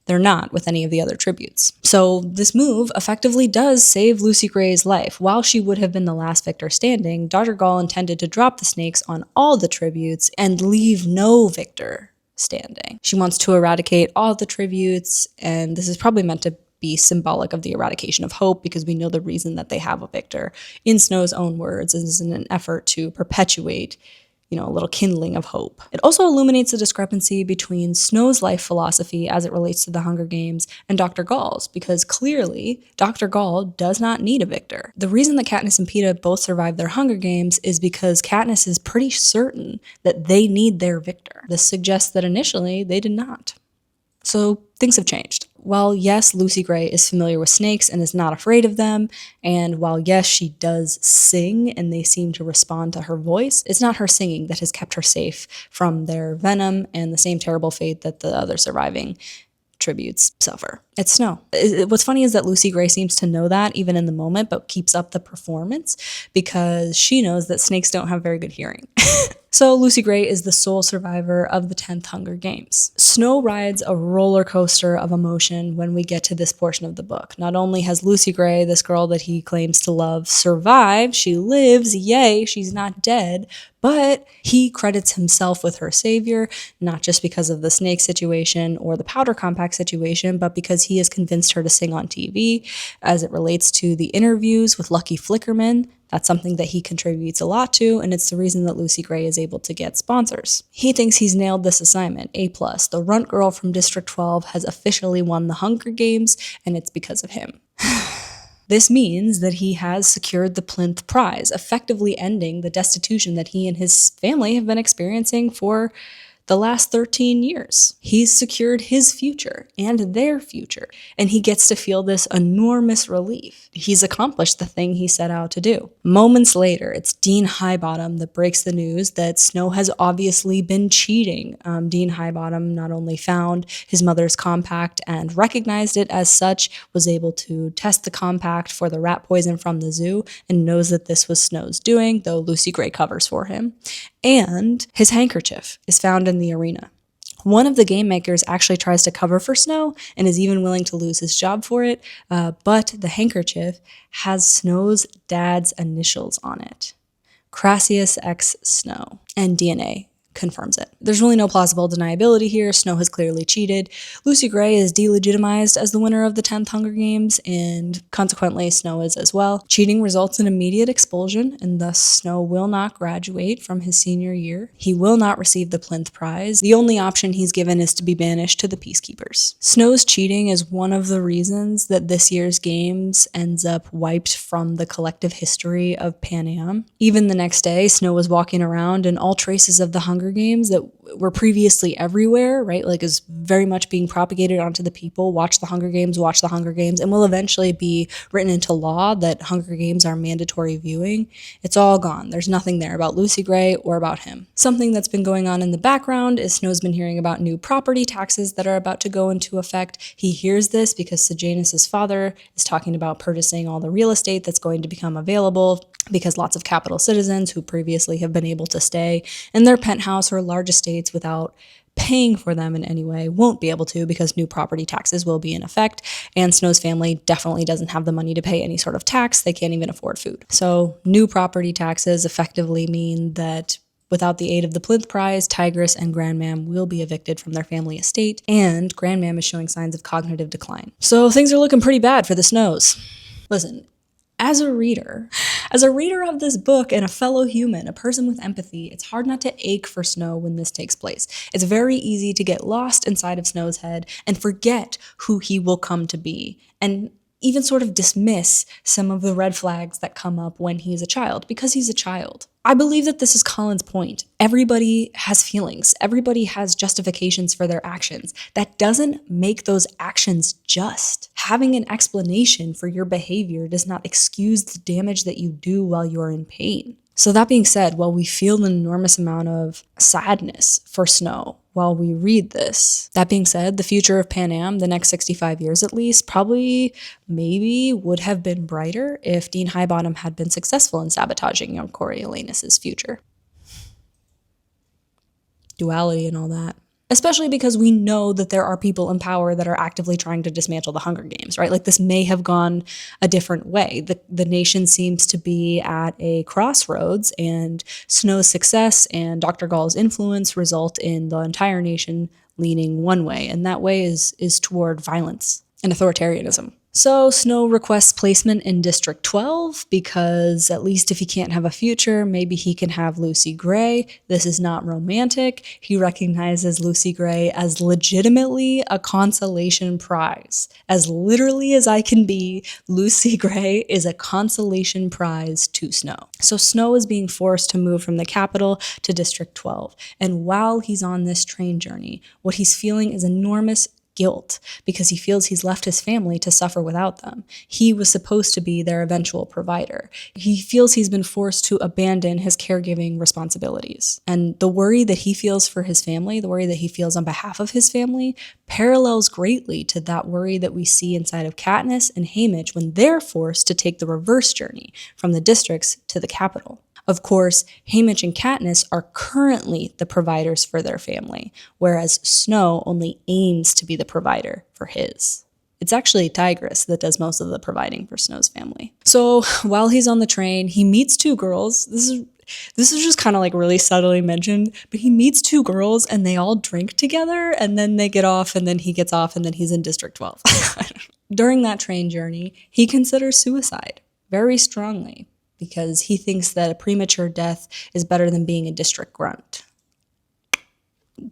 they're not with any of the other tributes. So this move effectively does save Lucy Gray's life. While she would have been the last victor standing, Dr. Gall intended to drop the snakes on all the tributes and leave no victor standing. She wants to eradicate all the tributes, and this is probably meant to be symbolic of the eradication of hope, because we know the reason that they have a victor. In Snow's own words, is in an effort to perpetuate a little kindling of hope. It also illuminates the discrepancy between Snow's life philosophy as it relates to the Hunger Games and Dr. Gall's, because clearly Dr. Gall does not need a victor. The reason that Katniss and Peeta both survived their Hunger Games is because Katniss is pretty certain that they need their victor. This suggests that initially they did not. So things have changed. While yes, Lucy Gray is familiar with snakes and is not afraid of them, and while yes, she does sing and they seem to respond to her voice, it's not her singing that has kept her safe from their venom and the same terrible fate that the other surviving tributes suffer. It's Snow. What's funny is that Lucy Gray seems to know that even in the moment, but keeps up the performance because she knows that snakes don't have very good hearing. So Lucy Gray is the sole survivor of the 10th Hunger Games. Snow rides a roller coaster of emotion when we get to this portion of the book. Not only has Lucy Gray, this girl that he claims to love, survived, she lives, yay, she's not dead, but he credits himself with her savior, not just because of the snake situation or the powder compact situation, but because he has convinced her to sing on TV. As it relates to the interviews with Lucky Flickerman, that's something that he contributes a lot to, and it's the reason that Lucy Gray is able to get sponsors. He thinks he's nailed this assignment, A+. The runt girl from District 12 has officially won the Hunger Games, and it's because of him. This means that he has secured the Plinth prize, effectively ending the destitution that he and his family have been experiencing for the last 13 years. He's secured his future and their future, and he gets to feel this enormous relief. He's accomplished the thing he set out to do. Moments later, it's Dean Highbottom that breaks the news that Snow has obviously been cheating. Dean Highbottom not only found his mother's compact and recognized it as such, was able to test the compact for the rat poison from the zoo, and knows that this was Snow's doing, though Lucy Gray covers for him. And his handkerchief is found in the arena. One of the game makers actually tries to cover for Snow and is even willing to lose his job for it, but the handkerchief has Snow's dad's initials on it. Crassus X Snow, and DNA confirms it. There's really no plausible deniability here. Snow has clearly cheated. Lucy Gray is delegitimized as the winner of the 10th Hunger Games, and consequently Snow is as well. Cheating results in immediate expulsion, and thus Snow will not graduate from his senior year. He will not receive the Plinth prize. The only option he's given is to be banished to the Peacekeepers. Snow's cheating is one of the reasons that this year's games ends up wiped from the collective history of Panem. Even the next day, Snow was walking around and all traces of the Hunger Games that were previously everywhere, right? Like is very much being propagated onto the people. Watch the Hunger Games, and will eventually be written into law that Hunger Games are mandatory viewing. It's all gone. There's nothing there about Lucy Gray or about him. Something that's been going on in the background is Snow's been hearing about new property taxes that are about to go into effect. He hears this because Sejanus' father is talking about purchasing all the real estate that's going to become available, because lots of capital citizens who previously have been able to stay in their penthouse or large estates without paying for them in any way won't be able to, because new property taxes will be in effect, and Snow's family definitely doesn't have the money to pay any sort of tax. They can't even afford food. So new property taxes effectively mean that without the aid of the Plinth prize, Tigris and Grandmam will be evicted from their family estate, and Grandmam is showing signs of cognitive decline. So things are looking pretty bad for the Snows. Listen, as a reader of this book and a fellow human, a person with empathy, it's hard not to ache for Snow when this takes place. It's very easy to get lost inside of Snow's head and forget who he will come to be. And even sort of dismiss some of the red flags that come up when he's a child, because he's a child. I believe that this is Collins' point. Everybody has feelings. Everybody has justifications for their actions. That doesn't make those actions just. Having an explanation for your behavior does not excuse the damage that you do while you're in pain. So that being said, while we feel an enormous amount of sadness for Snow while we read this, that being said, the future of Panem, the next 65 years at least, probably maybe would have been brighter if Dean Highbottom had been successful in sabotaging young Coriolanus' future. Duality and all that. Especially because we know that there are people in power that are actively trying to dismantle the Hunger Games, right? Like, this may have gone a different way. The nation seems to be at a crossroads, and Snow's success and Dr. Gall's influence result in the entire nation leaning one way, and that way is toward violence and authoritarianism. So Snow requests placement in District 12 because at least if he can't have a future, maybe he can have Lucy Gray. This is not romantic. He recognizes Lucy Gray as legitimately a consolation prize. As literally as I can be, Lucy Gray is a consolation prize to Snow. So Snow is being forced to move from the capital to District 12. And while he's on this train journey, what he's feeling is enormous guilt because he feels he's left his family to suffer without them. He was supposed to be their eventual provider. He feels he's been forced to abandon his caregiving responsibilities. And the worry that he feels for his family, the worry that he feels on behalf of his family, parallels greatly to that worry that we see inside of Katniss and Haymitch when they're forced to take the reverse journey from the districts to the capital. Of course, Haymitch and Katniss are currently the providers for their family, whereas Snow only aims to be the provider for his. It's actually Tigris that does most of the providing for Snow's family. So while he's on the train, he meets two girls. This is just kind of like really subtly mentioned, but he meets two girls and they all drink together, and then they get off, and then he gets off, and then he's in District 12. During that train journey, he considers suicide very strongly, because he thinks that a premature death is better than being a district grunt.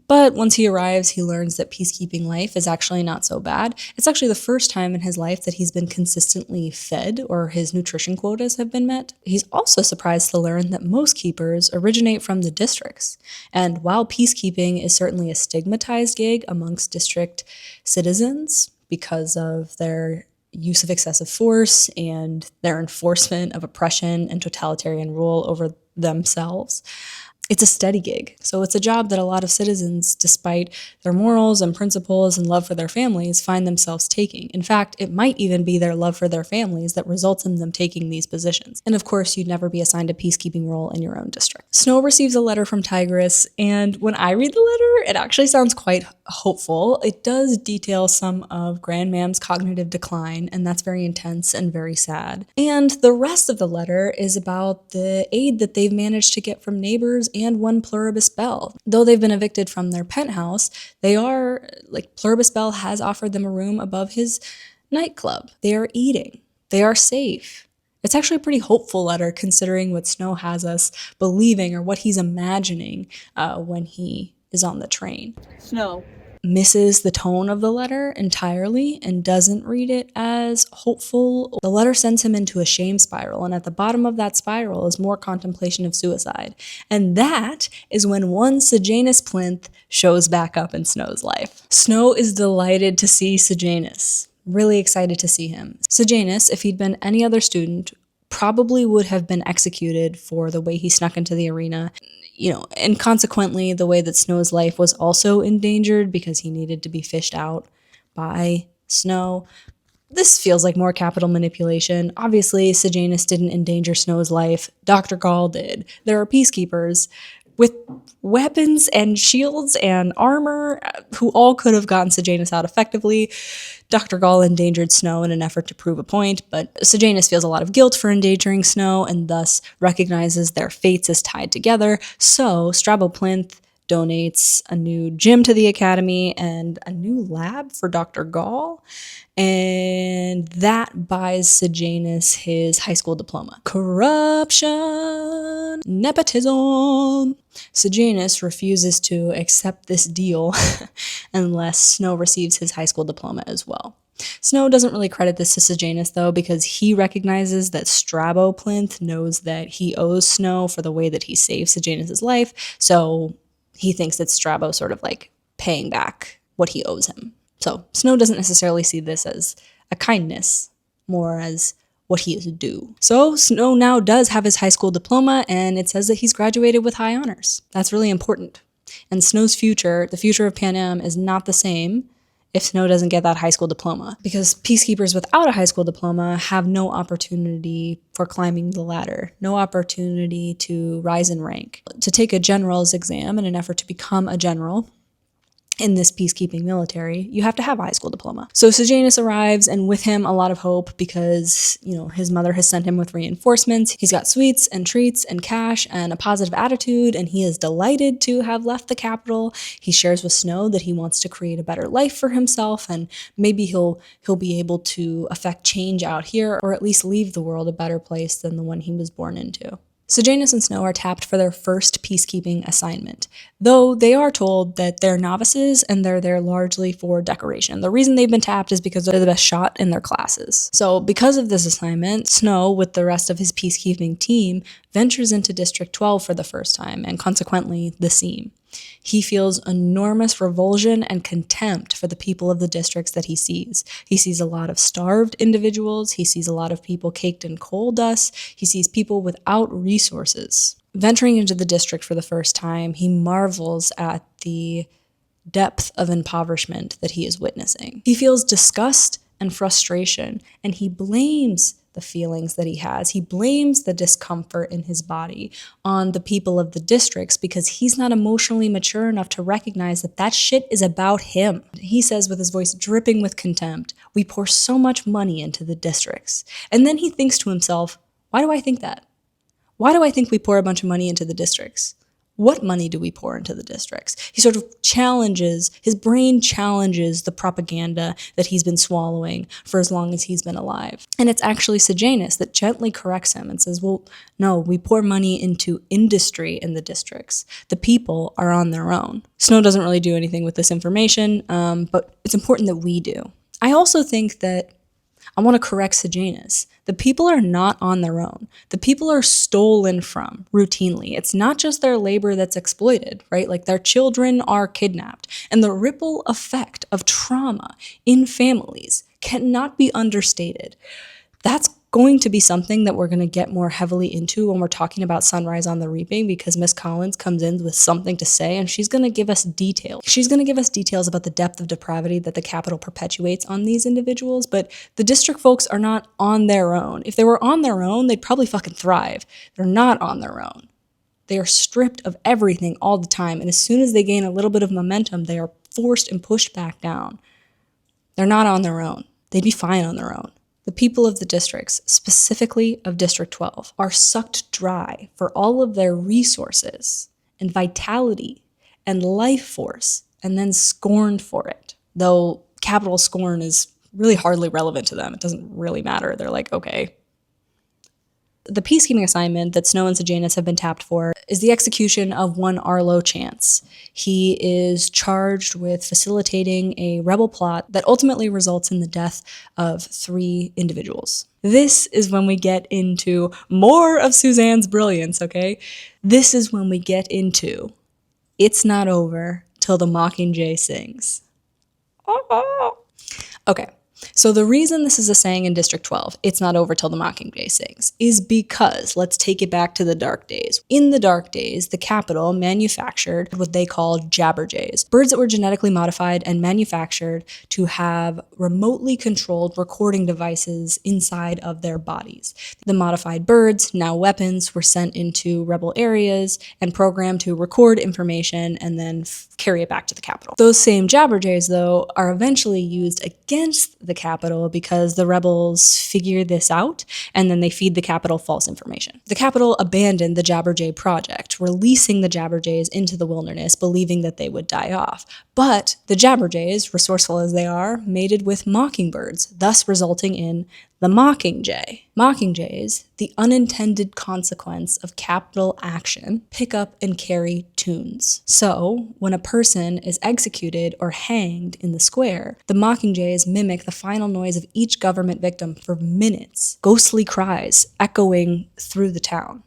But once he arrives, he learns that peacekeeping life is actually not so bad. It's actually the first time in his life that he's been consistently fed or his nutrition quotas have been met. He's also surprised to learn that most keepers originate from the districts. And while peacekeeping is certainly a stigmatized gig amongst district citizens because of their use of excessive force and their enforcement of oppression and totalitarian rule over themselves, it's a steady gig. So it's a job that a lot of citizens, despite their morals and principles and love for their families, find themselves taking. In fact, it might even be their love for their families that results in them taking these positions. And of course, you'd never be assigned a peacekeeping role in your own district. Snow receives a letter from Tigris, and when I read the letter, it actually sounds quite hopeful. It does detail some of Grandmam's cognitive decline, and that's very intense and very sad. And the rest of the letter is about the aid that they've managed to get from neighbors and one Pluribus Bell. Though they've been evicted from their penthouse, Pluribus Bell has offered them a room above his nightclub. They are eating. They are safe. It's actually a pretty hopeful letter considering what Snow has us believing or what he's imagining when he is on the train. Snow misses the tone of the letter entirely and doesn't read it as hopeful. The letter sends him into a shame spiral, and at the bottom of that spiral is more contemplation of suicide. And that is when one Sejanus Plinth shows back up in Snow's life. Snow is delighted to see Sejanus, really excited to see him. Sejanus, if he'd been any other student, probably would have been executed for the way he snuck into the arena, and consequently the way that Snow's life was also endangered because he needed to be fished out by Snow. This feels like more capital manipulation. Obviously, Sejanus didn't endanger Snow's life. Dr. Gall did. There are peacekeepers with weapons and shields and armor who all could have gotten Sejanus out effectively. Dr. Gall endangered Snow in an effort to prove a point, but Sejanus feels a lot of guilt for endangering Snow and thus recognizes their fates as tied together. So Strabo Plinth donates a new gym to the academy and a new lab for Dr. Gall, and that buys Sejanus his high school diploma. Corruption, nepotism. Sejanus refuses to accept this deal unless Snow receives his high school diploma as well. Snow doesn't really credit this to Sejanus, though, because he recognizes that Strabo Plinth knows that he owes Snow for the way that he saved Sejanus' life, so he thinks it's Strabo sort of like paying back what he owes him. So Snow doesn't necessarily see this as a kindness, more as what he is due. So Snow now does have his high school diploma, and it says that he's graduated with high honors. That's really important. And Snow's future, the future of Panem, is not the same if Snow doesn't get that high school diploma, because peacekeepers without a high school diploma have no opportunity for climbing the ladder, no opportunity to rise in rank. To take a general's exam in an effort to become a general in this peacekeeping military, you have to have a high school diploma. So Sejanus arrives, and with him a lot of hope, because, his mother has sent him with reinforcements. He's got sweets and treats and cash and a positive attitude, and he is delighted to have left the capital. He shares with Snow that he wants to create a better life for himself, and maybe he'll be able to affect change out here, or at least leave the world a better place than the one he was born into. Sejanus and Snow are tapped for their first peacekeeping assignment, though they are told that they're novices and they're there largely for decoration. The reason they've been tapped is because they're the best shot in their classes. So because of this assignment, Snow, with the rest of his peacekeeping team, ventures into District 12 for the first time, and consequently the Seam. He feels enormous revulsion and contempt for the people of the districts that he sees. He sees a lot of starved individuals. He sees a lot of people caked in coal dust. He sees people without resources. Venturing into the district for the first time, he marvels at the depth of impoverishment that he is witnessing. He feels disgust and frustration, and he blames the feelings that he has. He blames the discomfort in his body on the people of the districts because he's not emotionally mature enough to recognize that that shit is about him. He says with his voice dripping with contempt, "We pour so much money into the districts." And then he thinks to himself, why do I think that? Why do I think we pour a bunch of money into the districts? What money do we pour into the districts? He sort of challenges, his brain challenges the propaganda that he's been swallowing for as long as he's been alive. And it's actually Sejanus that gently corrects him and says, well, no, we pour money into industry in the districts. The people are on their own. Snow doesn't really do anything with this information, but it's important that we do. I also think that I want to correct Sejanus. The people are not on their own. The people are stolen from routinely. It's not just their labor that's exploited, right? Like their children are kidnapped. And the ripple effect of trauma in families cannot be understated. That's going to be something that we're going to get more heavily into when we're talking about Sunrise on the Reaping, because Miss Collins comes in with something to say, and she's going to give us details. She's going to give us details about the depth of depravity that the capital perpetuates on these individuals, but the district folks are not on their own. If they were on their own, they'd probably fucking thrive. They're not on their own. They are stripped of everything all the time, and as soon as they gain a little bit of momentum, they are forced and pushed back down. They're not on their own. They'd be fine on their own. The people of the districts, specifically of District 12, are sucked dry for all of their resources and vitality and life force, and then scorned for it. Though capital scorn is really hardly relevant to them. It doesn't really matter. They're like, okay. The peacekeeping assignment that Snow and Sejanus have been tapped for is the execution of one Arlo Chance. He is charged with facilitating a rebel plot that ultimately results in the death of 3 individuals. This is when we get into more of Suzanne's brilliance, okay? This is when we get into It's Not Over Till the Mockingjay Sings. Okay. So the reason this is a saying in District 12, it's not over till the Mockingjay sings, is because, let's take it back to the dark days. In the dark days, the capital manufactured what they called jabberjays, birds that were genetically modified and manufactured to have remotely controlled recording devices inside of their bodies. The modified birds, now weapons, were sent into rebel areas and programmed to record information and then carry it back to the capital. Those same jabberjays, though, are eventually used against the the capital because the rebels figure this out, and then they feed the capital false information. The capital abandoned the Jabberjay project, releasing the Jabberjays into the wilderness, believing that they would die off. But the Jabberjays, resourceful as they are, mated with mockingbirds, thus resulting in the Mockingjay. Mockingjays, the unintended consequence of capital action, pick up and carry tunes. So, when a person is executed or hanged in the square, the Mockingjays mimic the final noise of each government victim for minutes, ghostly cries echoing through the town.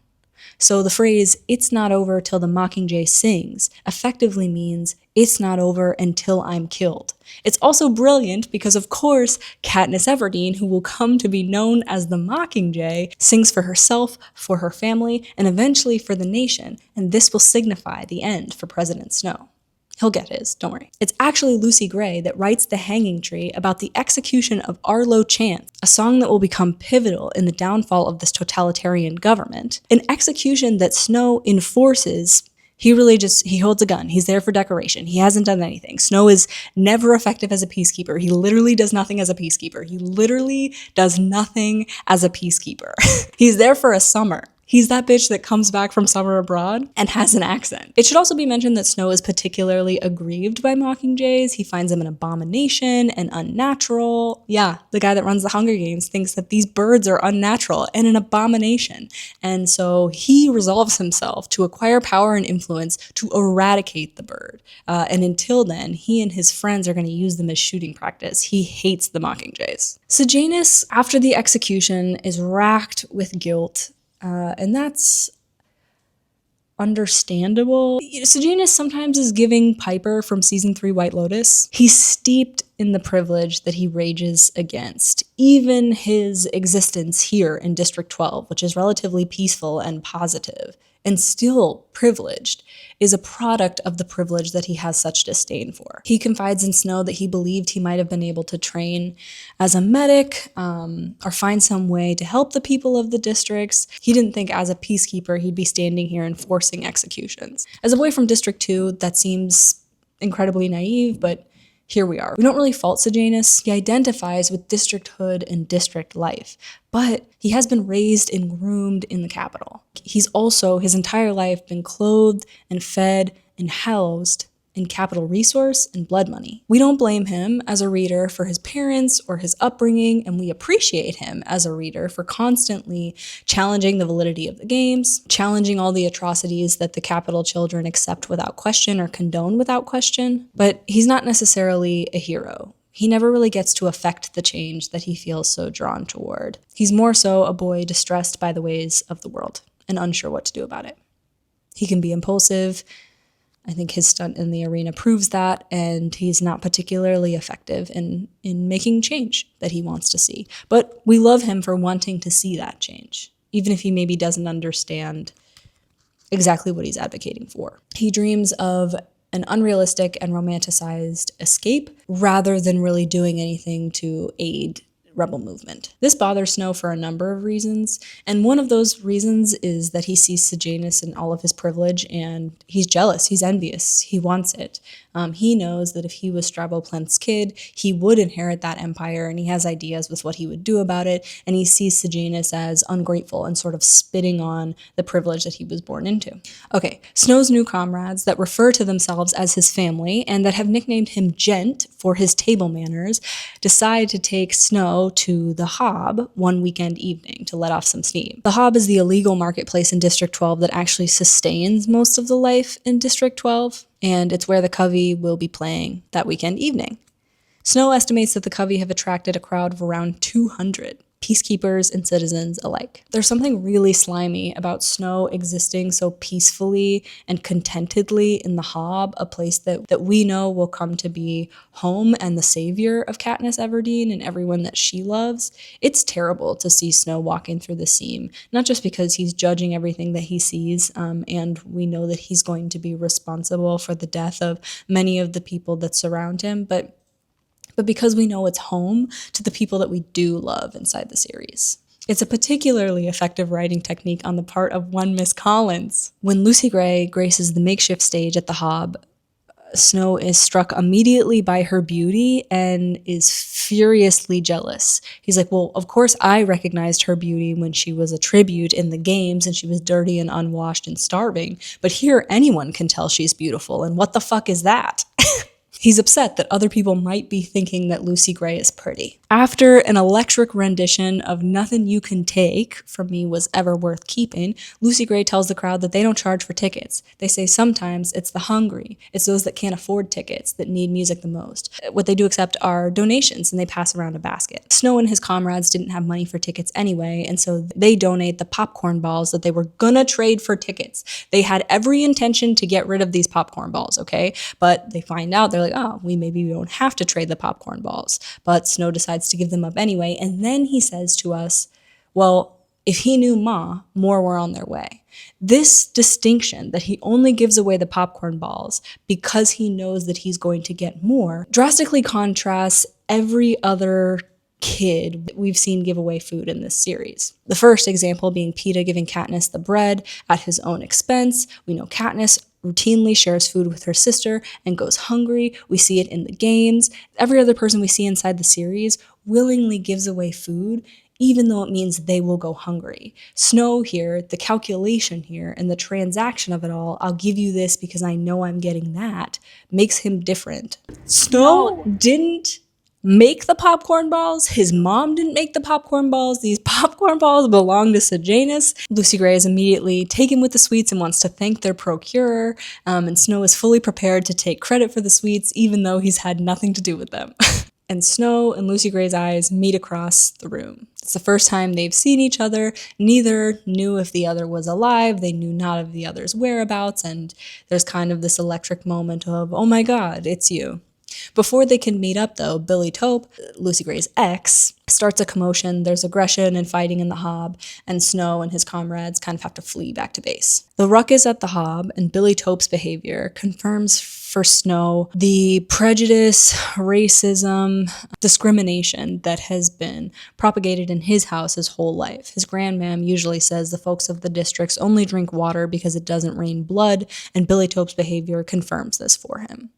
So the phrase, "it's not over till the Mockingjay sings," effectively means, "it's not over until I'm killed." It's also brilliant because, of course, Katniss Everdeen, who will come to be known as the Mockingjay, sings for herself, for her family, and eventually for the nation, and this will signify the end for President Snow. He'll get his, don't worry. It's actually Lucy Gray that writes The Hanging Tree about the execution of Arlo Chance, a song that will become pivotal in the downfall of this totalitarian government. An execution that Snow enforces. He holds a gun. He's there for decoration. He hasn't done anything. Snow is never effective as a peacekeeper. He literally does nothing as a peacekeeper. He's there for a summer. He's that bitch that comes back from summer abroad and has an accent. It should also be mentioned that Snow is particularly aggrieved by Mockingjays. He finds them an abomination and unnatural. Yeah, the guy that runs the Hunger Games thinks that these birds are unnatural and an abomination. And so he resolves himself to acquire power and influence to eradicate the bird. And until then, he and his friends are going to use them as shooting practice. He hates the Mockingjays. Sejanus, after the execution, is racked with guilt. And that's understandable. Sejanus sometimes is giving Piper from season 3 White Lotus. He's steeped in the privilege that he rages against. Even his existence here in District 12, which is relatively peaceful and positive, and still privileged, is a product of the privilege that he has such disdain for. He confides in Snow that he believed he might have been able to train as a medic or find some way to help the people of the districts. He didn't think as a peacekeeper he'd be standing here enforcing executions. As a boy from District 2, that seems incredibly naive, but here we are. We don't really fault Sejanus. He identifies with districthood and district life, but he has been raised and groomed in the capital. He's also, his entire life, been clothed and fed and housed in capital resource and blood money. We don't blame him as a reader for his parents or his upbringing, and we appreciate him as a reader for constantly challenging the validity of the games, challenging all the atrocities that the capital children accept without question or condone without question. But he's not necessarily a hero. He never really gets to affect the change that he feels so drawn toward. He's more so a boy distressed by the ways of the world and unsure what to do about it. He can be impulsive. I think his stunt in the arena proves that, and he's not particularly effective in making change that he wants to see. But we love him for wanting to see that change, even if he maybe doesn't understand exactly what he's advocating for. He dreams of an unrealistic and romanticized escape rather than really doing anything to aid rebel movement. This bothers Snow for a number of reasons, and one of those reasons is that he sees Sejanus in all of his privilege, and he's jealous, he's envious, he wants it. He knows that if he was Strabo Plinth's kid, he would inherit that empire, and he has ideas with what he would do about it, and he sees Sejanus as ungrateful and sort of spitting on the privilege that he was born into. Okay, Snow's new comrades that refer to themselves as his family and that have nicknamed him Gent for his table manners decide to take Snow to the Hob one weekend evening to let off some steam. The Hob is the illegal marketplace in District 12 that actually sustains most of the life in District 12, and it's where the Covey will be playing that weekend evening. Snow estimates that the Covey have attracted a crowd of around 200. Peacekeepers and citizens alike. There's something really slimy about Snow existing so peacefully and contentedly in the Hob, a place that we know will come to be home and the savior of Katniss Everdeen and everyone that she loves. It's terrible to see Snow walking through the seam, not just because he's judging everything that he sees, and we know that he's going to be responsible for the death of many of the people that surround him, but because we know it's home to the people that we do love inside the series. It's a particularly effective writing technique on the part of one Miss Collins. When Lucy Gray graces the makeshift stage at the Hob, Snow is struck immediately by her beauty and is furiously jealous. He's like, well, of course I recognized her beauty when she was a tribute in the games and she was dirty and unwashed and starving, but here anyone can tell she's beautiful, and what the fuck is that? He's upset that other people might be thinking that Lucy Gray is pretty. After an electric rendition of Nothing You Can Take From Me Was Ever Worth Keeping, Lucy Gray tells the crowd that they don't charge for tickets. They say sometimes it's the hungry, it's those that can't afford tickets that need music the most. What they do accept are donations, and they pass around a basket. Snow and his comrades didn't have money for tickets anyway, and so they donate the popcorn balls that they were gonna trade for tickets. They had every intention to get rid of these popcorn balls, okay? But they find out, they're like, oh, we don't have to trade the popcorn balls. But Snow decides to give them up anyway, and then he says to us, well, if he knew Ma, more were on their way. This distinction that he only gives away the popcorn balls because he knows that he's going to get more drastically contrasts every other kid we've seen give away food in this series. The first example being Peeta giving Katniss the bread at his own expense. We know Katniss routinely shares food with her sister and goes hungry. We see it in the games. Every other person we see inside the series willingly gives away food, even though it means they will go hungry. Snow here, the calculation here, and the transaction of it all, I'll give you this because I know I'm getting that, makes him different. Snow didn't make the popcorn balls. His mom didn't make the popcorn balls. These popcorn balls belong to Sejanus. Lucy Gray is immediately taken with the sweets and wants to thank their procurer, and Snow is fully prepared to take credit for the sweets, even though he's had nothing to do with them. And Snow and Lucy Gray's eyes meet across the room. It's the first time they've seen each other. Neither knew if the other was alive. They knew not of the other's whereabouts, and there's kind of this electric moment of, oh my god, it's you. Before they can meet up, though, Billy Taupe, Lucy Gray's ex, starts a commotion. There's aggression and fighting in the Hob, and Snow and his comrades kind of have to flee back to base. The ruckus at the Hob and Billy Taupe's behavior confirms for Snow the prejudice, racism, discrimination that has been propagated in his house his whole life. His grandmam usually says the folks of the districts only drink water because it doesn't rain blood, and Billy Taupe's behavior confirms this for him.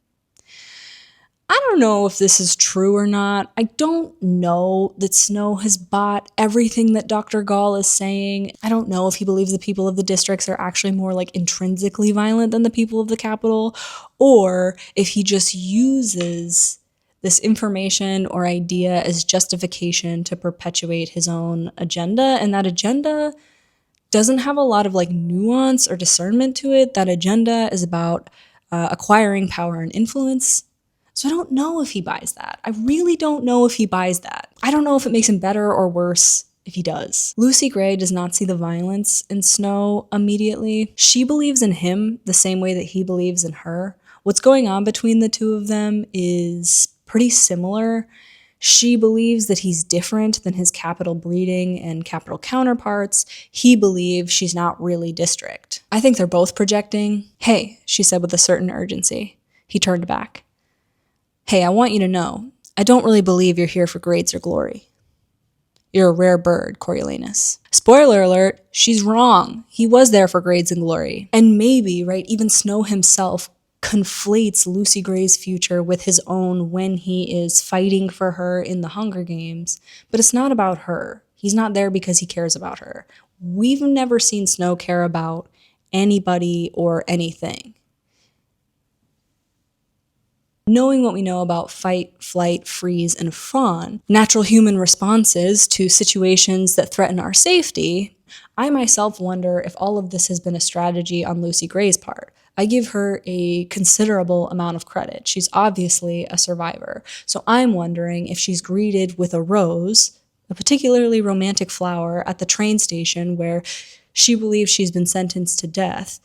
I don't know if this is true or not. I don't know that Snow has bought everything that Dr. Gall is saying. I don't know if he believes the people of the districts are actually more like intrinsically violent than the people of the capital, or if he just uses this information or idea as justification to perpetuate his own agenda, and that agenda doesn't have a lot of like nuance or discernment to it. That agenda is about acquiring power and influence. So I don't know if he buys that. I really don't know if he buys that. I don't know if it makes him better or worse if he does. Lucy Gray does not see the violence in Snow immediately. She believes in him the same way that he believes in her. What's going on between the two of them is pretty similar. She believes that he's different than his capital breeding and capital counterparts. He believes she's not really district. I think they're both projecting. Hey, she said with a certain urgency. He turned back. Hey, I want you to know, I don't really believe you're here for grades or glory. You're a rare bird, Coriolanus. Spoiler alert, she's wrong. He was there for grades and glory. And maybe, right, even Snow himself conflates Lucy Gray's future with his own when he is fighting for her in the Hunger Games. But it's not about her. He's not there because he cares about her. We've never seen Snow care about anybody or anything. Knowing what we know about fight, flight, freeze, and fawn, natural human responses to situations that threaten our safety, I myself wonder if all of this has been a strategy on Lucy Gray's part. I give her a considerable amount of credit. She's obviously a survivor. So I'm wondering if she's greeted with a rose, a particularly romantic flower, at the train station where she believes she's been sentenced to death.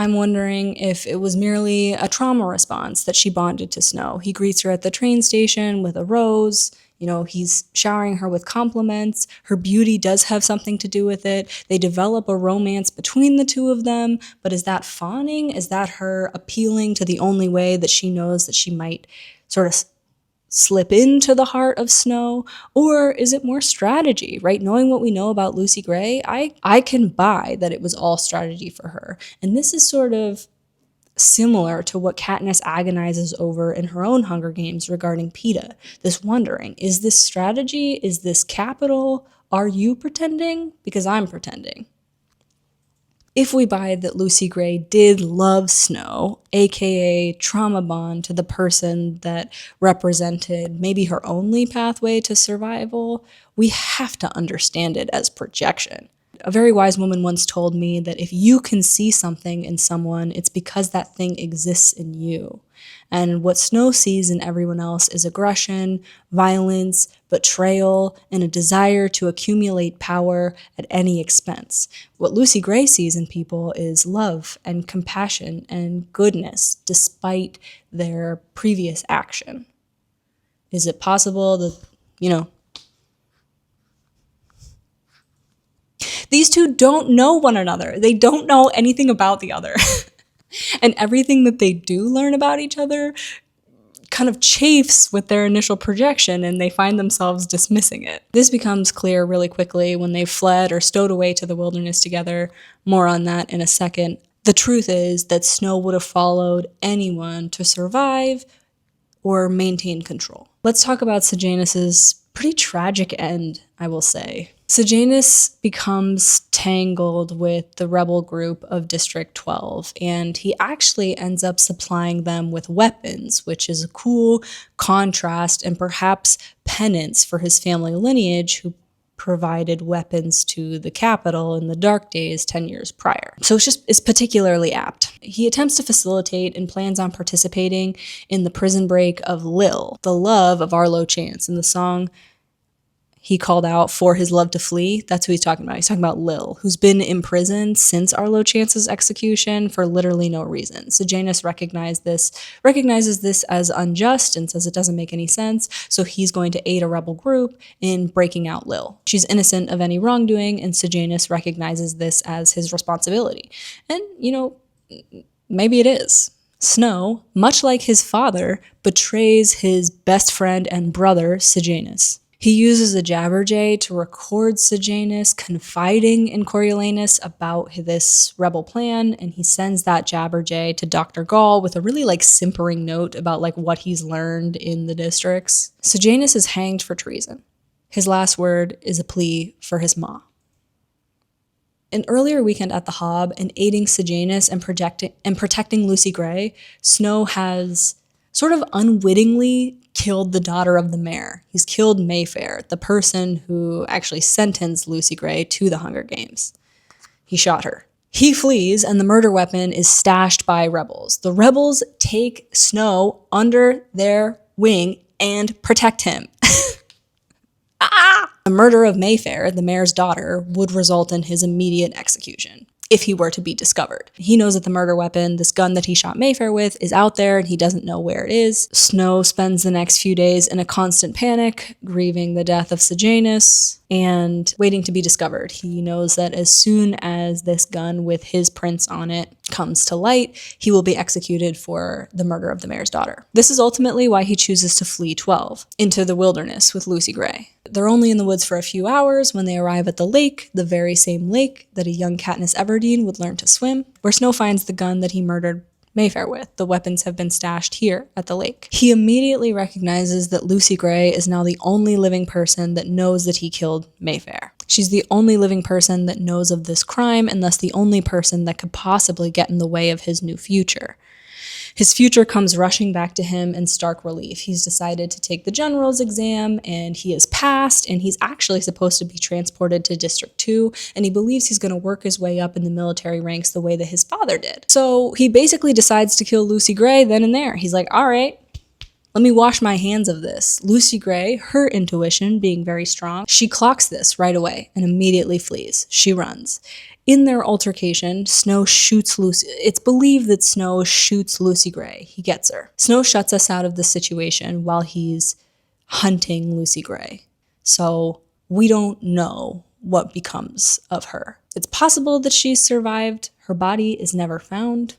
I'm wondering if it was merely a trauma response that she bonded to Snow. He greets her at the train station with a rose. You know, he's showering her with compliments. Her beauty does have something to do with it. They develop a romance between the two of them, but is that fawning? Is that her appealing to the only way that she knows that she might sort of slip into the heart of Snow? Or is it more strategy, right? Knowing what we know about Lucy Gray, I can buy that it was all strategy for her. And this is sort of similar to what Katniss agonizes over in her own Hunger Games regarding Peeta. This wondering, is this strategy? Is this capital? Are you pretending? Because I'm pretending. If we buy that Lucy Gray did love Snow, aka trauma bond to the person that represented maybe her only pathway to survival, we have to understand it as projection. A very wise woman once told me that if you can see something in someone, it's because that thing exists in you. And what Snow sees in everyone else is aggression, violence, betrayal, and a desire to accumulate power at any expense. What Lucy Gray sees in people is love and compassion and goodness, despite their previous action. Is it possible that, these two don't know one another. They don't know anything about the other. And everything that they do learn about each other kind of chafes with their initial projection, and they find themselves dismissing it. This becomes clear really quickly when they fled or stowed away to the wilderness together. More on that in a second. The truth is that Snow would have followed anyone to survive or maintain control. Let's talk about Sejanus's pretty tragic end, I will say. Sejanus becomes tangled with the rebel group of District 12, and he actually ends up supplying them with weapons, which is a cool contrast and perhaps penance for his family lineage, who provided weapons to the capital in the dark days 10 years prior. So it's particularly apt. He attempts to facilitate and plans on participating in the prison break of Lil, the love of Arlo Chance. In the song he called out for his love to flee, that's who he's talking about. He's talking about Lil, who's been imprisoned since Arlo Chance's execution for literally no reason. Sejanus recognizes this as unjust and says it doesn't make any sense, so he's going to aid a rebel group in breaking out Lil. She's innocent of any wrongdoing, and Sejanus recognizes this as his responsibility. And, maybe it is. Snow, much like his father, betrays his best friend and brother, Sejanus. He uses a Jabberjay to record Sejanus confiding in Coriolanus about this rebel plan, and he sends that Jabberjay to Dr. Gall with a really simpering note about what he's learned in the districts. Sejanus is hanged for treason. His last word is a plea for his ma. An earlier weekend at the Hob, in aiding Sejanus and protecting Lucy Gray, Snow has sort of unwittingly killed the daughter of the mayor. He's killed Mayfair, the person who actually sentenced Lucy Gray to the Hunger Games. He shot her. He flees, and the murder weapon is stashed by rebels. The rebels take Snow under their wing and protect him. The murder of Mayfair, the mayor's daughter, would result in his immediate execution if he were to be discovered. He knows that the murder weapon, this gun that he shot Mayfair with, is out there, and he doesn't know where it is. Snow spends the next few days in a constant panic, grieving the death of Sejanus and waiting to be discovered. He knows that as soon as this gun with his prints on it comes to light, he will be executed for the murder of the mayor's daughter. This is ultimately why he chooses to flee 12 into the wilderness with Lucy Gray. They're only in the woods for a few hours when they arrive at the lake, the very same lake that a young Katniss Everdeen would learn to swim, where Snow finds the gun that he murdered Mayfair with. The weapons have been stashed here at the lake. He immediately recognizes that Lucy Gray is now the only living person that knows that he killed Mayfair. She's the only living person that knows of this crime, and thus the only person that could possibly get in the way of his new future. His future comes rushing back to him in stark relief. He's decided to take the general's exam, and he has passed, and he's actually supposed to be transported to District 2, and he believes he's going to work his way up in the military ranks the way that his father did. So he basically decides to kill Lucy Gray then and there. He's like, all right, let me wash my hands of this. Lucy Gray, her intuition being very strong, she clocks this right away and immediately flees. She runs. In their altercation, Snow shoots Lucy. It's believed that Snow shoots Lucy Gray. He gets her. Snow shuts us out of the situation while he's hunting Lucy Gray. So we don't know what becomes of her. It's possible that she's survived. Her body is never found.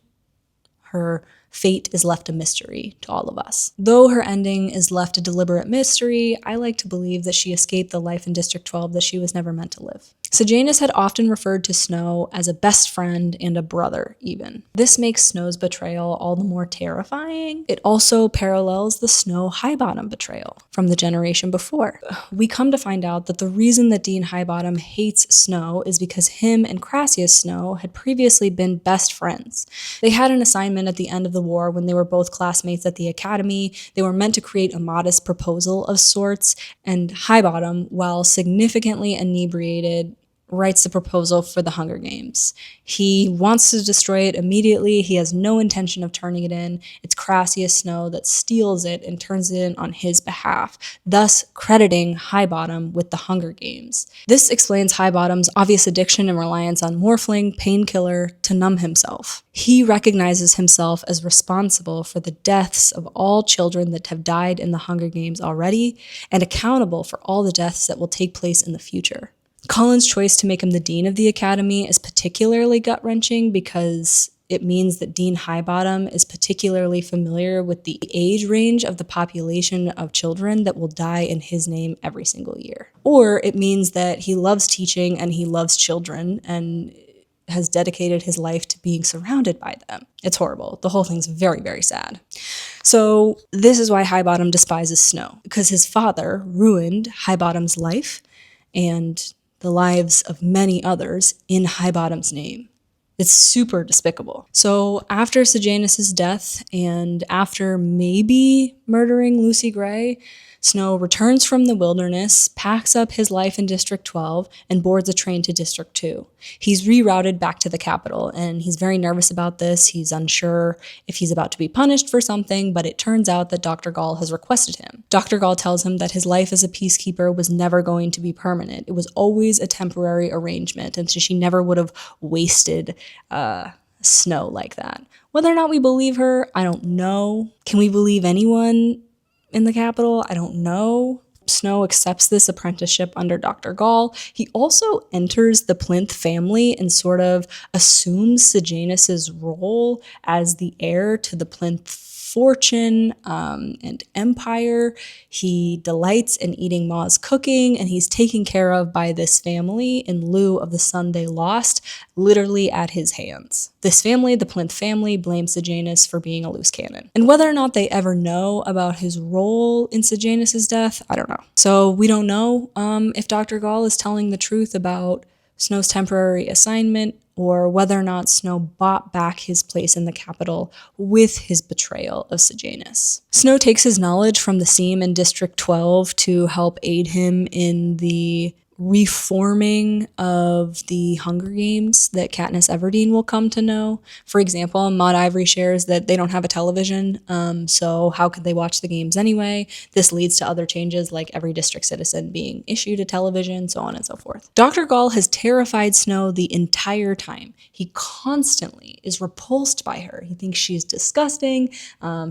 Her fate is left a mystery to all of us. Though her ending is left a deliberate mystery, I like to believe that she escaped the life in District 12 that she was never meant to live. Sejanus had often referred to Snow as a best friend and a brother, even. This makes Snow's betrayal all the more terrifying. It also parallels the Snow Highbottom betrayal from the generation before. We come to find out that the reason that Dean Highbottom hates Snow is because him and Crassus Snow had previously been best friends. They had an assignment at the end of the war when they were both classmates at the academy. They were meant to create a modest proposal of sorts, and Highbottom, while significantly inebriated, writes the proposal for the Hunger Games. He wants to destroy it immediately. He has no intention of turning it in. It's Crassus Snow that steals it and turns it in on his behalf, thus crediting Highbottom with the Hunger Games. This explains Highbottom's obvious addiction and reliance on morphling, painkiller, to numb himself. He recognizes himself as responsible for the deaths of all children that have died in the Hunger Games already, and accountable for all the deaths that will take place in the future. Collins' choice to make him the dean of the academy is particularly gut-wrenching because it means that Dean Highbottom is particularly familiar with the age range of the population of children that will die in his name every single year. Or it means that he loves teaching and he loves children and has dedicated his life to being surrounded by them. It's horrible. The whole thing's very, very sad. So this is why Highbottom despises Snow, because his father ruined Highbottom's life and the lives of many others in Highbottom's name. It's super despicable. So after Sejanus' death and after maybe murdering Lucy Gray, Snow returns from the wilderness, packs up his life in District 12, and boards a train to District 2. He's rerouted back to the capital, and he's very nervous about this. He's unsure if he's about to be punished for something, but it turns out that Dr. Gall has requested him. Dr. Gall tells him that his life as a peacekeeper was never going to be permanent. It was always a temporary arrangement, and so she never would have wasted Snow like that. Whether or not we believe her, I don't know. Can we believe anyone in the capital? I don't know. Snow accepts this apprenticeship under Dr. Gall. He also enters the Plinth family and sort of assumes Sejanus's role as the heir to the Plinth fortune and empire. He delights in eating Ma's cooking, and he's taken care of by this family in lieu of the son they lost, literally at his hands. This family, the Plinth family, blames Sejanus for being a loose cannon. And whether or not they ever know about his role in Sejanus' death, I don't know. So we don't know if Dr. Gall is telling the truth about Snow's temporary assignment, or whether or not Snow bought back his place in the capital with his betrayal of Sejanus. Snow takes his knowledge from the seam in District 12 to help aid him in the reforming of the Hunger Games that Katniss Everdeen will come to know. For example, Maude Ivory shares that they don't have a television, so how could they watch the games anyway? This leads to other changes like every district citizen being issued a television, so on and so forth. Dr. Gall has terrified Snow the entire time. He constantly is repulsed by her. He thinks she's disgusting.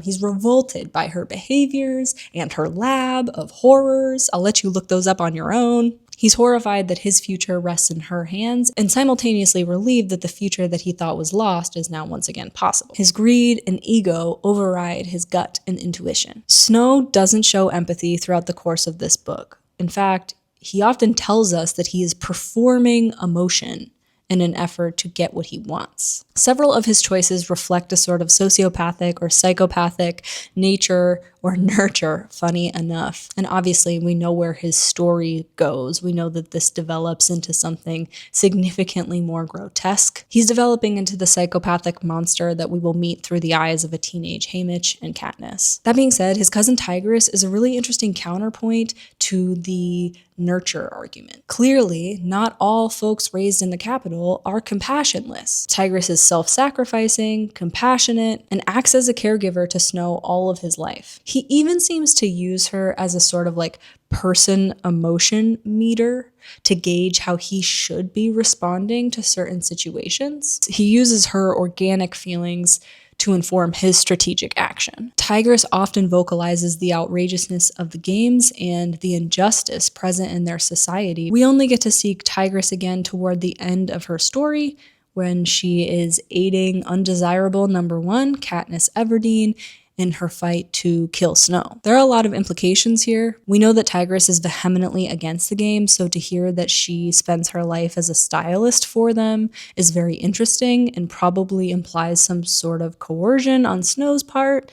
He's revolted by her behaviors and her lab of horrors. I'll let you look those up on your own. He's horrified that his future rests in her hands, and simultaneously relieved that the future that he thought was lost is now once again possible. His greed and ego override his gut and intuition. Snow doesn't show empathy throughout the course of this book. In fact, he often tells us that he is performing emotion in an effort to get what he wants. Several of his choices reflect a sort of sociopathic or psychopathic nature or nurture, funny enough. And obviously we know where his story goes. We know that this develops into something significantly more grotesque. He's developing into the psychopathic monster that we will meet through the eyes of a teenage Haymitch and Katniss. That being said, his cousin Tigris is a really interesting counterpoint to the nurture argument. Clearly, not all folks raised in the capital are compassionless. Tigris is self-sacrificing, compassionate, and acts as a caregiver to Snow all of his life. He even seems to use her as a sort of like person emotion meter to gauge how he should be responding to certain situations. He uses her organic feelings to inform his strategic action. Tigris often vocalizes the outrageousness of the games and the injustice present in their society. We only get to see Tigris again toward the end of her story, when she is aiding undesirable number 1, Katniss Everdeen, in her fight to kill Snow. There are a lot of implications here. We know that Tigris is vehemently against the game, so to hear that she spends her life as a stylist for them is very interesting and probably implies some sort of coercion on Snow's part.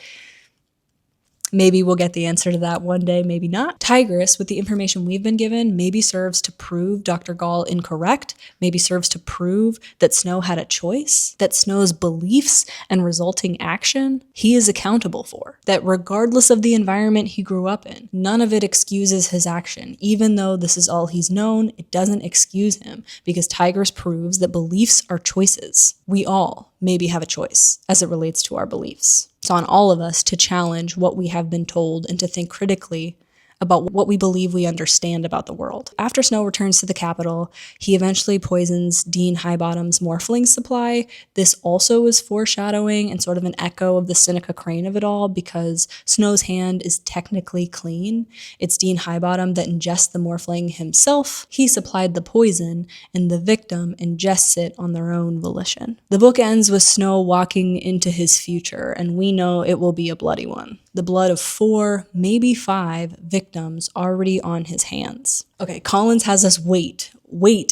Maybe we'll get the answer to that one day, maybe not. Tigris, with the information we've been given, maybe serves to prove Dr. Gall incorrect, maybe serves to prove that Snow had a choice, that Snow's beliefs and resulting action he is accountable for, that regardless of the environment he grew up in, none of it excuses his action. Even though this is all he's known, it doesn't excuse him, because Tigris proves that beliefs are choices. We all maybe have a choice as it relates to our beliefs. It's on all of us to challenge what we have been told and to think critically about what we believe we understand about the world. After Snow returns to the capital, he eventually poisons Dean Highbottom's morphling supply. This also is foreshadowing and sort of an echo of the Seneca Crane of it all, because Snow's hand is technically clean. It's Dean Highbottom that ingests the morphling himself. He supplied the poison, and the victim ingests it on their own volition. The book ends with Snow walking into his future, and we know it will be a bloody one. The blood of 4, maybe 5 victims already on his hands. Okay, Collins has us wait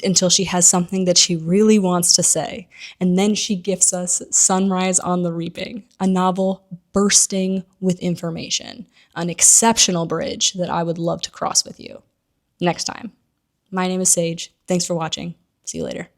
until she has something that she really wants to say. And then she gifts us Sunrise on the Reaping, a novel bursting with information, an exceptional bridge that I would love to cross with you next time. My name is Sage. Thanks for watching. See you later.